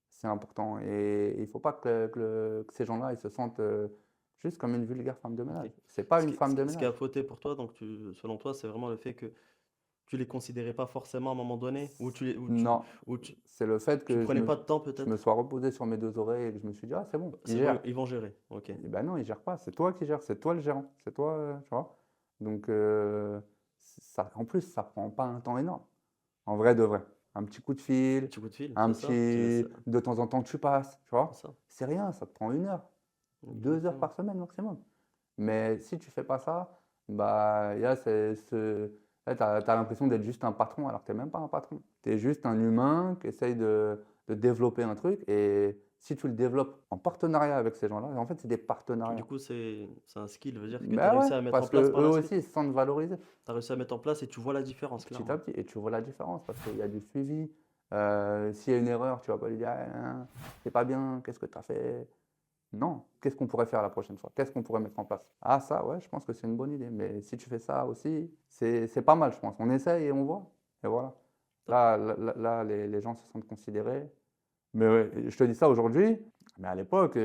c'est important. Et il ne faut pas que ces gens-là ils se sentent juste comme une vulgaire femme de Ok. ménage. C'est pas une femme de Ce qui a ménage. fauté pour toi, donc selon toi, c'est vraiment le fait que tu les considérais pas forcément à un moment donné, Non, ou c'est le fait tu que prenais pas de temps je me peut-être. sois reposé sur mes 2 oreilles et que je me suis dit, ah, c'est bon, il C'est bon, gère. ils vont gérer. Ok. Et ben non, il gère pas. C'est toi qui gères, c'est toi le gérant, c'est toi, tu vois. Donc, ça, en plus, ça prend pas un temps énorme. En vrai de vrai. Un petit coup de Un fil, petit coup de fil, un c'est ça. Tu laisses, petit, de temps en temps tu passes, tu vois. c'est ça. C'est rien, ça te prend 1 heure, 2 heures Exactement. par semaine maximum. Mais si tu fais pas ça, bah, il y a là, t'as l'impression d'être juste un patron alors que tu n'es même pas un patron. Tu es juste un humain qui essaye de développer un truc et si tu le développes en partenariat avec ces gens-là, en fait, c'est des Du partenariats. coup, c'est un skill, veut dire que tu as Ben ouais, réussi à mettre en parce que place par eux la aussi, suite. ils se sentent valorisés Tu as réussi à mettre en place et tu vois la différence, petit à clairement. petit et tu vois la différence parce qu'il y a du suivi. S'il y a une erreur, tu vas pas lui dire, ah, c'est pas bien, qu'est-ce que tu as fait? Non, qu'est-ce qu'on pourrait faire la prochaine fois? Qu'est-ce qu'on pourrait mettre en place? Ah ça, ouais, je pense que c'est une bonne idée. Mais si tu fais ça aussi, c'est pas mal, je pense. On essaye et on voit. Et voilà. Là, les gens se sentent considérés. Mais ouais, je te dis ça aujourd'hui, mais à l'époque,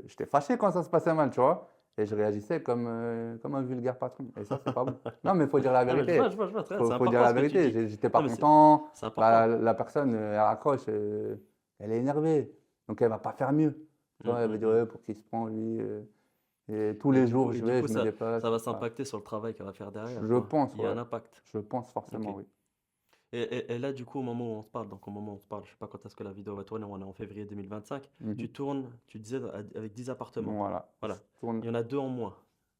j'étais fâché quand ça se passait mal, tu vois. Et je réagissais comme un vulgaire patron. Et ça, c'est pas bon. Non, mais il faut dire la Ah, mais je vois, vérité. je vois, je vois, très bien, c'est Faut dire important la ce que tu vérité. dis. J'étais pas Non, mais content. c'est Bah, important. la personne, elle accroche, elle est énervée. Donc, elle va pas faire mieux. Tu vois, elle va dire, ouais, pour qui se prend, lui. Et tous les jours, Et je du vais, coup je me déplace. ça va Voilà. s'impacter sur le travail qu'elle va faire derrière, Je quoi. pense, Il y a ouais. un impact. Je pense Ok. forcément, oui. Et là, du coup, au moment où on se parle, donc au moment où on se parle, je sais pas quand est-ce que la vidéo va tourner, on est en février 2025, Mhm. tu tournes, tu disais, avec 10 appartements. Voilà. Voilà. Je tourne. Il y en a deux en moins.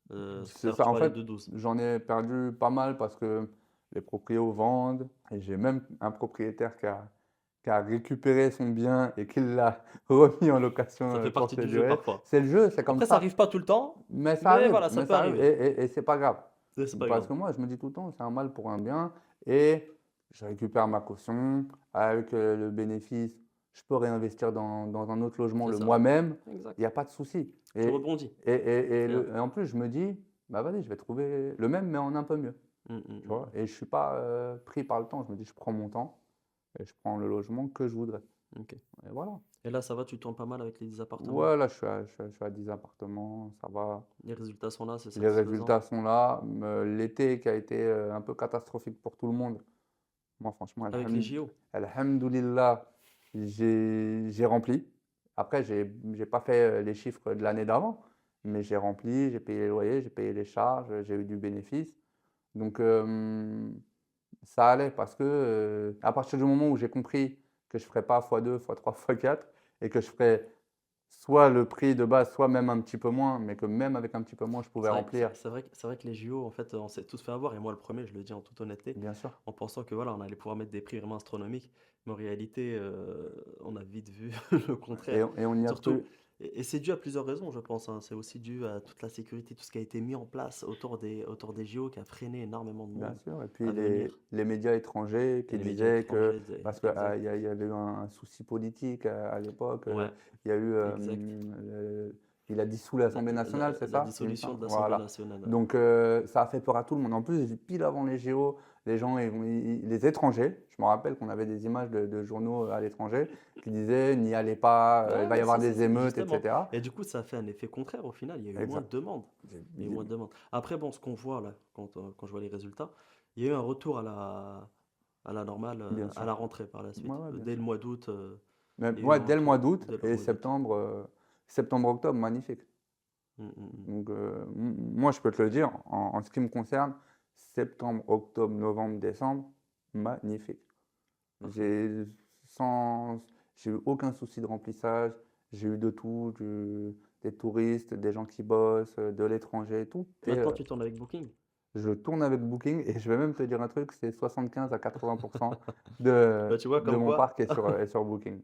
Tout à C'est l'heure, ça, tu en parlais fait, de 12. j'en ai perdu pas mal parce que les proprios vendent et j'ai même un propriétaire qui a récupéré son bien et qui l'a remis en location Ça fait partie courte du jeu durée. parfois. C'est le jeu, c'est comme Après, ça ça. arrive pas tout le temps, mais voilà, ça Mais peut ça arrive arriver. et c'est pas grave. C'est pas Parce grave. que moi, je me dis tout le temps, c'est un mal pour un bien et je récupère ma caution. Avec le bénéfice, je peux réinvestir dans un autre logement C'est le ça. mois même. Exact. Il n'y a pas de souci. Tu rebondis. Et en plus, je me dis, bah vas-y, je vais trouver le même, mais en un peu mieux. Tu vois? Et je ne suis pas pris par le temps. Je me dis, je prends mon temps et je prends le logement que je voudrais. Ok. Et voilà. Et là, ça va, tu tournes pas mal avec les 10 appartements. Ouais, là, je suis à 10 appartements, ça va. Les résultats sont là, c'est Les satisfaisant. résultats sont là. L'été qui a été un peu catastrophique pour tout le monde. Moi, franchement, Avec les JO. alhamdoulilah, j'ai rempli. Après, j'ai pas fait les chiffres de l'année d'avant, mais j'ai rempli, j'ai payé les loyers, j'ai payé les charges, j'ai eu du bénéfice. Donc, ça allait parce que à partir du moment où j'ai compris que je ne ferais pas x2, x3, x4 et que je ferais soit le prix de base, soit même un petit peu moins, mais que même avec un petit peu moins, je pouvais remplir, C'est vrai que les JO, en fait, on s'est tous fait avoir, et moi le premier, je le dis en toute honnêteté, bien sûr. en pensant que voilà, on allait pouvoir mettre des prix vraiment astronomiques, mais en réalité, on a vite vu le contraire. Et on y a Surtout, cru, et c'est dû à plusieurs raisons, je pense, hein. C'est aussi dû à toute la sécurité, tout ce qui a été mis en place autour des JO qui a freiné énormément de bien monde sûr. Et puis à venir. les médias étrangers Et qui les médias disaient que, étrangers, parce qu'il exact. y avait eu un souci politique à l'époque, Ouais, il y a eu, exact. il a dissous l'Assemblée nationale, c'est La ça? Il me dissolution semble. de l'Assemblée Voilà. nationale. Donc ça a fait peur à tout le monde. En plus, pile avant les JO, les gens, les étrangers, je me rappelle qu'on avait des images de journaux à l'étranger qui disaient n'y allez pas, il va y avoir des émeutes, Justement. etc. Et du coup, ça a fait un effet contraire au final. Il y a eu moins de Exact. demandes. Il y a eu moins de demandes. Après, bon, ce qu'on voit là, quand je vois les résultats, il y a eu un retour à la normale, Bien à sûr. la rentrée par la suite. Ouais, ouais, bien Dès le sûr. mois d'août, Mais, il y a eu ouais, un dès le mois retour. d'août Dès le et mois d'août. septembre-octobre, magnifique. Mm, mm, mm. Donc, moi, je peux te le dire, en ce qui me concerne, septembre, octobre, novembre, décembre, magnifique. Parfait. J'ai sans, j'ai eu aucun souci de remplissage. J'ai eu de tout, des touristes, des gens qui bossent, de l'étranger et tout. Et Maintenant, tu tournes avec Booking. je tourne avec Booking et je vais même te dire un truc, c'est 75 à 80% de, Bah, tu vois, de comme mon quoi, parc est sur Booking.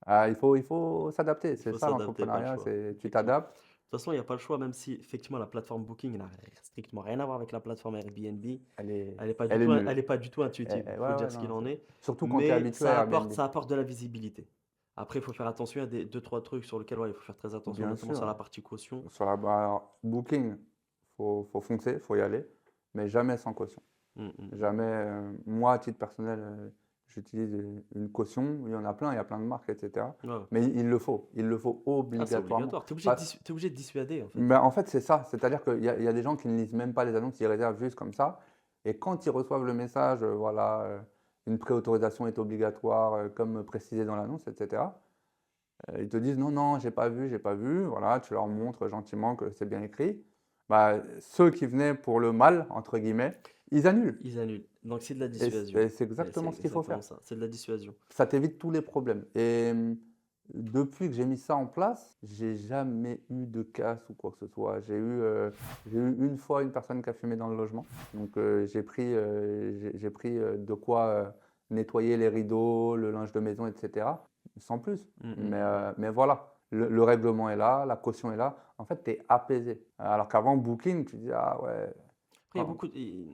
Ah, il faut s'adapter, il c'est faut ça s'adapter, pas le l'entrepreneuriat, choix. c'est tu Effectivement. De t'adaptes. toute façon, il n'y a pas le choix, même si effectivement la plateforme Booking n'a strictement rien à voir avec la plateforme Airbnb. Elle est, Elle n'est pas du elle est tout, nulle. elle est pas du tout intuitive, il Ouais, faut dire ouais, ce non, qu'il en est. surtout quand tu es Mais habitué à Airbnb. ça apporte de la visibilité. Après, il faut faire attention, il y a des, deux, trois trucs sur lesquels ouais, il faut faire très attention, Bien notamment sur sûr. la partie caution. Alors, Booking, faut foncer, faut y aller, mais jamais sans caution. Jamais. Moi, à titre personnel, j'utilise une caution. Il y en a plein, il y a plein de marques, etc. Ouais. Mais il le faut Ah, c'est obligatoirement. obligatoire. Tu es Pas- obligé de dissuader, en fait. Ben, en fait, c'est ça. C'est-à-dire qu'il y a des gens qui ne lisent même pas les annonces, ils réservent juste comme ça. Et quand ils reçoivent le message, voilà, une préautorisation est obligatoire, comme précisé dans l'annonce, etc. Ils te disent non, non, j'ai pas vu, j'ai pas vu. Voilà, tu leur montres gentiment que c'est bien écrit. Bah, ceux qui venaient pour le mal, entre guillemets, ils annulent. Ils annulent. Donc, c'est de la Et dissuasion. c'est exactement ce qu'il faut faire. Ça. C'est de la dissuasion. Ça t'évite tous les problèmes. Et depuis que j'ai mis ça en place, j'ai jamais eu de casse ou quoi que ce soit. J'ai eu une fois une personne qui a fumé dans le logement. Donc j'ai pris de quoi nettoyer les rideaux, le linge de maison, etc. Sans plus. Mais voilà, le règlement est là, la caution est là. En fait, tu es apaisé. Alors qu'avant Booking, tu dis ah ouais. Après, Enfin,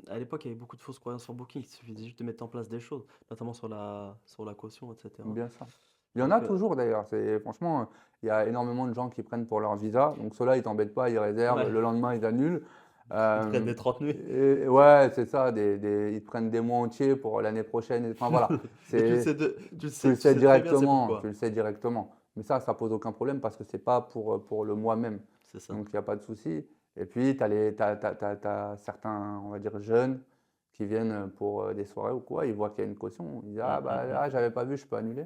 à l'époque, il y avait beaucoup de fausses croyances sur Booking. Il suffisait juste de mettre en place des choses, notamment sur la caution, etc. bien sûr. Il y en a Donc, toujours d'ailleurs. Franchement, il y a énormément de gens qui prennent pour leur visa. Donc ceux-là, ils t'embêtent pas, ils réservent. ouais, Le lendemain, ils annulent. ils te prennent Euh, des 30 nuits. ouais, c'est ça. Ils te prennent des mois entiers pour l'année prochaine. Enfin voilà. Et C'est, tu sais très bien c'est tu le pourquoi. sais directement. Mais ça pose aucun problème parce que c'est pas pour le mois même. C'est ça. Donc il n'y a pas de souci. Et puis, t'as certains, on va dire, jeunes qui viennent pour des soirées ou quoi. Ils voient qu'il y a une caution. Ils disent, Mm, ah mm, bah mm. là, j'avais pas vu, je peux annuler.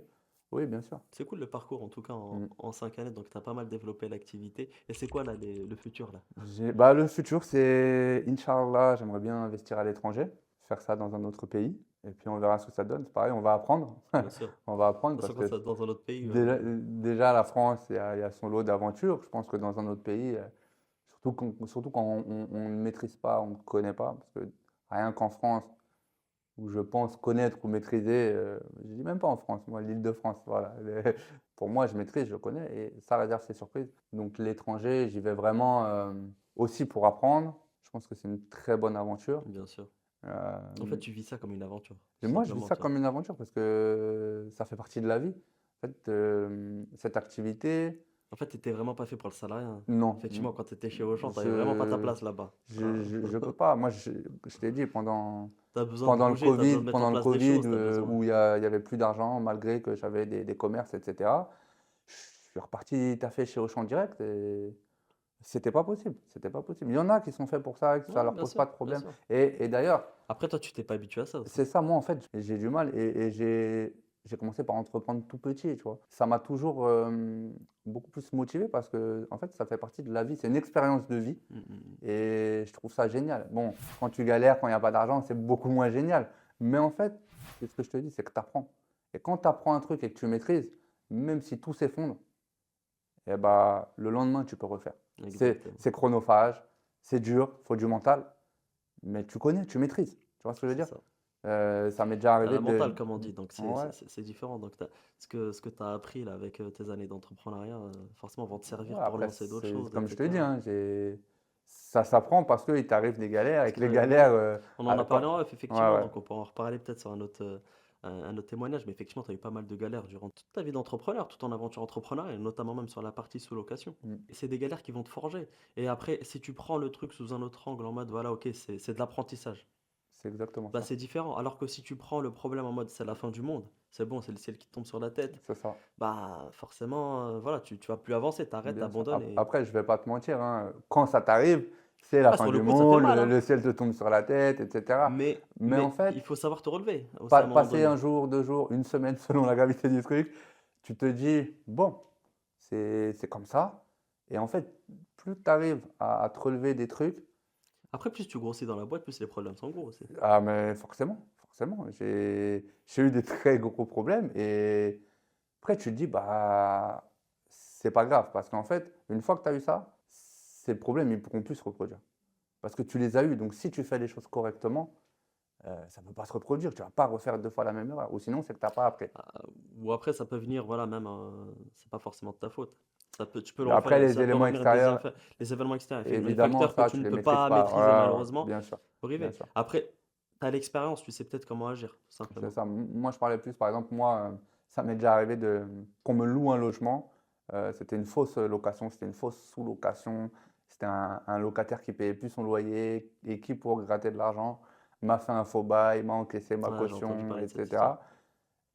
Oui, bien sûr. C'est cool le parcours en tout cas Mm. en 5 années, donc tu as pas mal développé l'activité. Et c'est quoi là le futur là? Bah, le futur, c'est, Inch'Allah, j'aimerais bien investir à l'étranger, faire ça dans un autre pays. Et puis on verra ce que ça donne. C'est pareil, on va apprendre. Bien sûr. On va apprendre De toute parce façon, quand que ça dans un autre pays, déjà, la France, il y a son lot d'aventures. Je pense que dans un autre pays, surtout quand on ne maîtrise pas, on ne connaît pas, parce que rien qu'en France, où je pense connaître ou maîtriser, je dis même pas en France, moi, l'Île-de-France, voilà. Pour moi, je maîtrise, je connais, et ça réserve ses surprises. Donc l'étranger, j'y vais vraiment aussi pour apprendre. Je pense que c'est une très bonne aventure. bien sûr. Euh, En fait, tu vis ça comme une aventure, et tout moi, je vis simplement, ça tu vois. comme une aventure parce que ça fait partie de la vie. En fait, cette activité, En fait, tu étais vraiment pas fait pour le salariat, hein. non. Effectivement, quand tu étais chez Auchan, tu vraiment pas ta Je, place là-bas. je peux pas. Moi, je t'ai dit, Tu as besoin de bouger, tu as besoin de mettre en Pendant le place des Covid choses, tu as besoin. où il y avait plus d'argent, malgré que j'avais des commerces, etc., je suis reparti taffer chez Auchan direct et c'était pas possible. C'était pas possible. Il y en a qui sont faits pour ça, que ça Ouais, leur bien pose pas sûr, de bien problème. sûr. Et d'ailleurs, Après, toi, tu t'es pas habitué à ça aussi. c'est ça, moi, en fait, j'ai du mal et j'ai commencé par entreprendre tout petit, tu vois. Ça m'a toujours beaucoup plus motivé parce que, en fait, ça fait partie de la vie. C'est une expérience de vie Mm, mm, mm. et je trouve ça génial. Bon, quand tu galères, quand il n'y a pas d'argent, c'est beaucoup moins génial. Mais en fait, c'est ce que je te dis, c'est que tu apprends. Et quand tu apprends un truc et que tu maîtrises, même si tout s'effondre, eh ben, le lendemain, tu peux refaire. Exactement. C'est chronophage, c'est dur, il faut du mental, mais tu connais, tu maîtrises. Tu vois ce que je veux C'est dire? ça. Ça m'est déjà T'as arrivé la mentale, comme on dit, donc Ouais, c'est différent. Donc, ce que tu as appris là, avec tes années d'entrepreneuriat, forcément, vont te servir ouais, pour après, lancer d'autres c'est choses, comme je te dis, etc. hein, ça s'apprend parce qu'il t'arrive des galères. Ce Avec que les j'allais te dire. galères, On en a parlé en off, ouais, effectivement, ouais. donc on peut en reparler peut-être sur un autre témoignage, mais effectivement, tu as eu pas mal de galères durant toute ta vie d'entrepreneur, toute ton aventure entrepreneuriale, et notamment même sur la partie sous-location. Mm, Et c'est des galères qui vont te forger. Et après, si tu prends le truc sous un autre angle, en mode, voilà, ok, c'est de l'apprentissage, c'est exactement bah ça. c'est différent. Alors que si tu prends le problème en mode, c'est la fin du monde, c'est bon, c'est le ciel qui te tombe sur la tête, C'est ça, bah forcément, voilà, tu vas plus avancer, t'arrêtes, bien sûr. t'abandonnes et... Après, je vais pas te mentir, hein, quand ça t'arrive, c'est la Ah, fin sur le du coup, ça fait monde, mal, hein. le ciel te tombe sur la tête, etc. Mais en Mais il fait, faut savoir te relever aussi à un moment passer donné. un jour, 2 jours, une semaine selon la gravité du truc, tu te dis, bon, c'est comme ça. Et en fait, plus tu arrives à te relever des trucs, Après, plus tu grossis dans la boîte, plus les problèmes sont gros aussi. ah, mais forcément, forcément. J'ai eu des très gros problèmes et après, tu te dis, bah, c'est pas grave parce qu'en fait, une fois que tu as eu ça, ces problèmes, ils pourront plus se reproduire. Parce que tu les as eus. Donc, si tu fais les choses correctement, ça ne peut pas se reproduire. Tu ne vas pas refaire 2 fois la même erreur. Ou sinon, c'est que tu n'as pas appris. Ah, ou après, ça peut venir, voilà, même, c'est pas forcément de ta faute. Tu peux le Après, refaire, les ça peut éléments revenir une deuxième extérieurs, fois. Les événements externes, effectivement, les évidemment, facteurs que ça, tu tu ne les peux maîtrises pas pas. maîtriser Ouais, ouais, malheureusement, bien sûr, faut bien arriver. sûr. Après, tu as l'expérience, tu sais peut-être comment agir, tout C'est simplement. ça. Moi, je parlais plus, par exemple, moi, ça m'est déjà arrivé qu'on me loue un logement. C'était une fausse location, c'était une fausse sous-location. C'était un locataire qui payait plus son loyer et qui, pour gratter de l'argent, m'a fait un faux bail, m'a encaissé ma Ouais, j'ai entendu caution, parler de cette histoire. etc.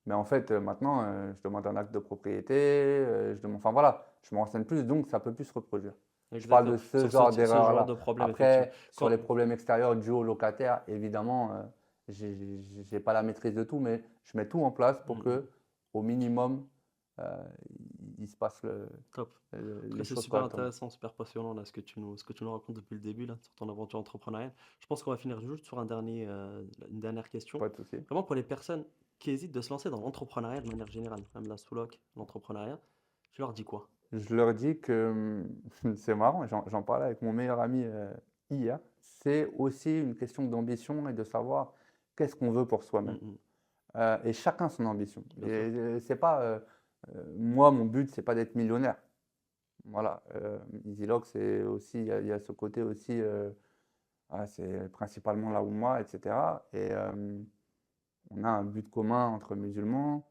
Mais en fait, maintenant, je demande un acte de propriété, enfin voilà, je me renseigne plus, donc ça peut plus se reproduire. Je parle Exactement. de ce Sur genre ce genre d'erreur-là. de problème, effectivement. Après, sur les Quand, problèmes extérieurs dus au locataire, évidemment, j'ai pas la maîtrise de tout, mais je mets tout en place Mm, pour mm. que, au minimum, euh, il se passe Top. les Après, c'est choses super correctement. intéressant, super passionnant là, ce que tu nous racontes depuis le début là, sur ton aventure entrepreneuriale. Je pense qu'on va finir juste sur une dernière question. Pas de souci. Vraiment pour les personnes qui hésitent de se lancer dans l'entrepreneuriat de manière générale, même la sous-loc, l'entrepreneuriat, tu leur dis quoi? Je leur dis que c'est marrant, j'en parlais avec mon meilleur ami hier. C'est aussi une question d'ambition et de savoir qu'est-ce qu'on veut pour Mm, soi-même. mm. Et chacun son ambition. Bien sûr. C'est pas, moi, mon but, c'est pas d'être millionnaire. Voilà. EasyLock, c'est aussi, il y a ce côté aussi, c'est principalement là où moi, etc. Et on a un but commun entre musulmans.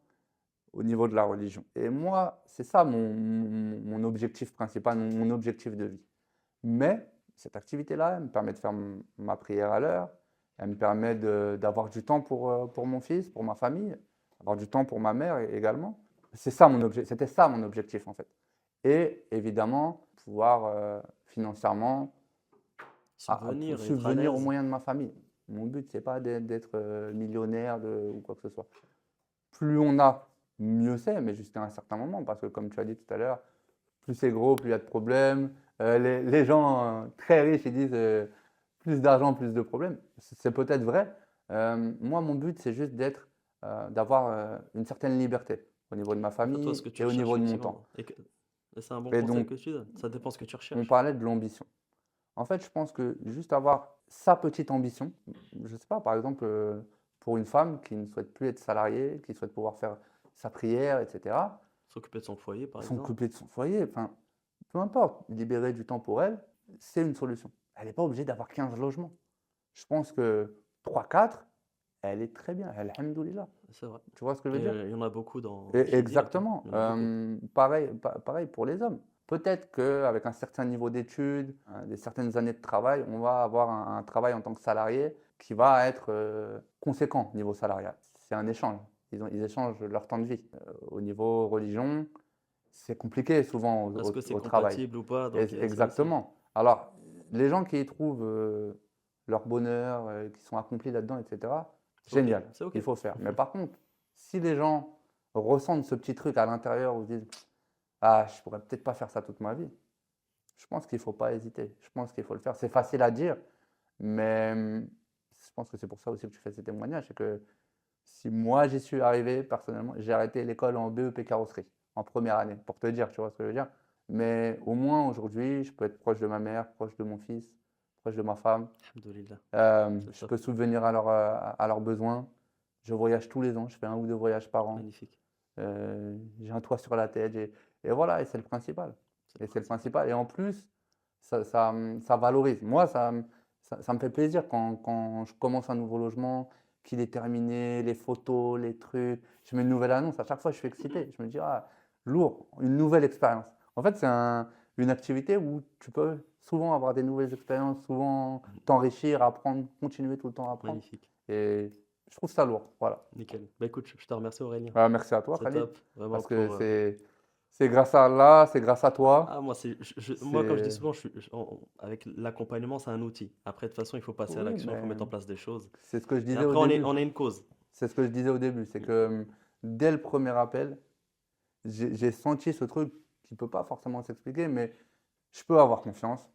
au niveau de la religion. Et moi, c'est ça mon objectif principal, mon objectif de vie. Mais cette activité-là, elle me permet de faire ma prière à l'heure, elle me permet d'avoir du temps pour mon fils, pour ma famille, avoir du temps pour ma mère également. C'était ça mon objectif en fait. Et évidemment, pouvoir financièrement Subvenir, être à subvenir aux l'aise. moyens de ma famille. Mon but, c'est pas d'être millionnaire ou quoi que ce soit. Plus on a, mieux c'est, mais jusqu'à un certain moment, parce que comme tu as dit tout à l'heure, plus c'est gros, plus il y a de problèmes. Les gens très riches, ils disent plus d'argent, plus de problèmes. C'est peut-être vrai. Moi, mon but, c'est juste d'avoir une certaine liberté au niveau de ma Après, toi, ce famille que tu et au recherches, niveau de mon temps. effectivement, et c'est un bon Et conseil donc, que tu donnes. Ça dépend ce que tu on recherches. parlait de l'ambition. En fait, je pense que juste avoir sa petite ambition, je ne sais pas, par exemple, pour une femme qui ne souhaite plus être salariée, qui souhaite pouvoir faire sa prière, etc., S'occuper de son foyer, par exemple. s'occuper de son foyer, enfin, peu importe, libérer du temps pour elle, c'est une solution. Elle n'est pas obligée d'avoir 15 logements. Je pense que 3, 4, elle est très bien, alhamdoulilah. C'est vrai. Tu vois ce que je Et veux dire? il y en a beaucoup dans Et Chidiac, hein. exactement. Il y en a beaucoup. Pareil pour les hommes. Peut-être qu'avec un certain niveau d'études, des certaines années de travail, on va avoir un travail en tant que salarié qui va être conséquent niveau salarial. C'est un échange. Ils échangent leur temps de vie. Au niveau religion, c'est compliqué souvent Est-ce que c'est au travail. compatible ou pas? Donc, il y a ça aussi. Exactement. Alors, les gens qui y trouvent leur bonheur, qui sont accomplis là-dedans, etc., C'est OK. génial, C'est OK. il faut faire. Mais par contre, si les gens ressentent ce petit truc à l'intérieur où ils disent ah, je pourrais peut-être pas faire ça toute ma vie, je pense qu'il ne faut pas hésiter. Je pense qu'il faut le faire. C'est facile à dire, mais je pense que c'est pour ça aussi que tu fais ces témoignages. C'est que si moi j'y suis arrivé personnellement, j'ai arrêté l'école en BEP carrosserie, en première année, pour te dire, tu vois ce que je veux dire. Mais au moins aujourd'hui, je peux être proche de ma mère, proche de mon fils, proche de ma femme. Alhamdoulilah. C'est Je top. peux subvenir à leurs besoins. Je voyage tous les ans, je fais 1 ou 2 voyages par an. Magnifique. J'ai un toit sur la tête. Et voilà, et c'est le principal. C'est le Et c'est le principal. principal. Et en plus, ça valorise. Moi, ça me fait plaisir quand je commence un nouveau logement, qu'il est terminé, les photos, les trucs. Je mets une nouvelle annonce. À chaque fois, je suis excité. Je me dis, ah, lourd, une nouvelle expérience. En fait, c'est une activité où tu peux souvent avoir des nouvelles expériences, souvent t'enrichir, apprendre, continuer tout le temps à apprendre. Magnifique. Et je trouve ça lourd. Voilà. Nickel. Bah écoute, je te remercie Aurélien. Merci à toi, C'est Khalid. top. Vraiment Parce que pour. c'est grâce à Allah, c'est grâce à toi. Ah, moi, moi, comme je dis C'est souvent, avec l'accompagnement, c'est un outil. Après, de toute façon, il faut passer à oui, l'action, il faut mais mettre en place des choses. c'est ce que je Et disais au après, début. on est une cause. C'est ce que je disais au début, c'est que dès le premier appel, j'ai senti ce truc qui peut pas forcément s'expliquer, mais je peux avoir confiance.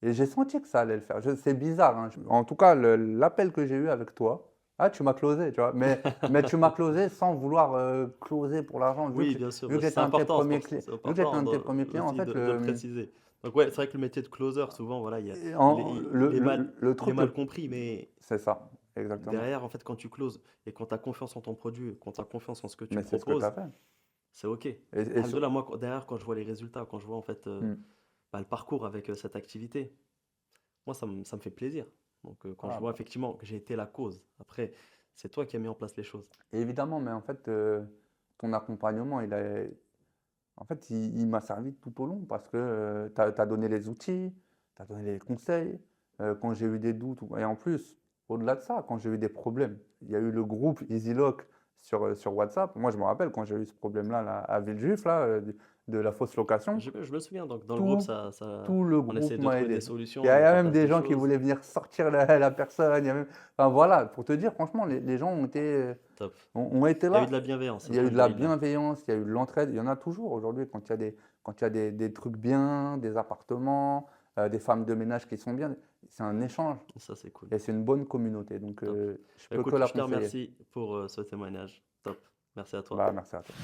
Et j'ai senti que ça allait le faire. C'est bizarre, hein. En tout cas, l'appel que j'ai eu avec toi, ah, tu m'as closé, tu vois. Mais tu m'as closé sans vouloir closer pour l'argent. Oui, bien sûr. Vu que C'est j'étais un de tes important, premiers clients, c'est vu que j'étais important un de tes premiers clients, en aussi fait, de le préciser. Donc, ouais, c'est vrai que le métier de closer, souvent, voilà, et il est mal, le il est truc, mal compris, mais c'est ça, exactement. derrière, en fait, quand tu closes et quand tu as confiance en ton produit, quand tu as confiance en ce que tu Mais c'est ce que tu as proposes, fait. c'est OK. Et Alhamdoulilah, moi, derrière, quand je vois les résultats, quand je vois en fait Hmm. bah, le parcours avec cette activité, moi, ça me fait plaisir. Donc, quand je Ah, vois bah. effectivement que j'ai été la cause, après, c'est toi qui as mis en place les choses. Et évidemment, mais en fait, ton accompagnement, en fait, il m'a servi tout au long parce que tu as donné les outils, tu as donné les conseils. Quand j'ai eu des doutes, et en plus, au-delà de ça, quand j'ai eu des problèmes, il y a eu le groupe EasyLock sur WhatsApp. Moi, je me rappelle quand j'ai eu ce problème-là là, à Villejuif, là, de la fausse location, Je me souviens, donc dans le groupe, tout, tout le on groupe essaie de m'a trouver des aidé. solutions, Il y de mettre a en même place des des gens qui choses. voulaient venir sortir la personne. Enfin voilà, pour te dire, franchement, les gens Top. ont été Il y a eu là. de la bienveillance, Il y a eu de la alhamdoulilah. bienveillance, il y a eu de l'entraide. Il y en a toujours aujourd'hui quand il y a des trucs bien, des appartements, des femmes de ménage qui sont bien. C'est un échange Ça, c'est cool. et c'est une bonne communauté. Donc, Top. je peux que Écoute, la je te conseiller. remercie pour ce témoignage. Top. Merci à toi. Bah, merci à toi.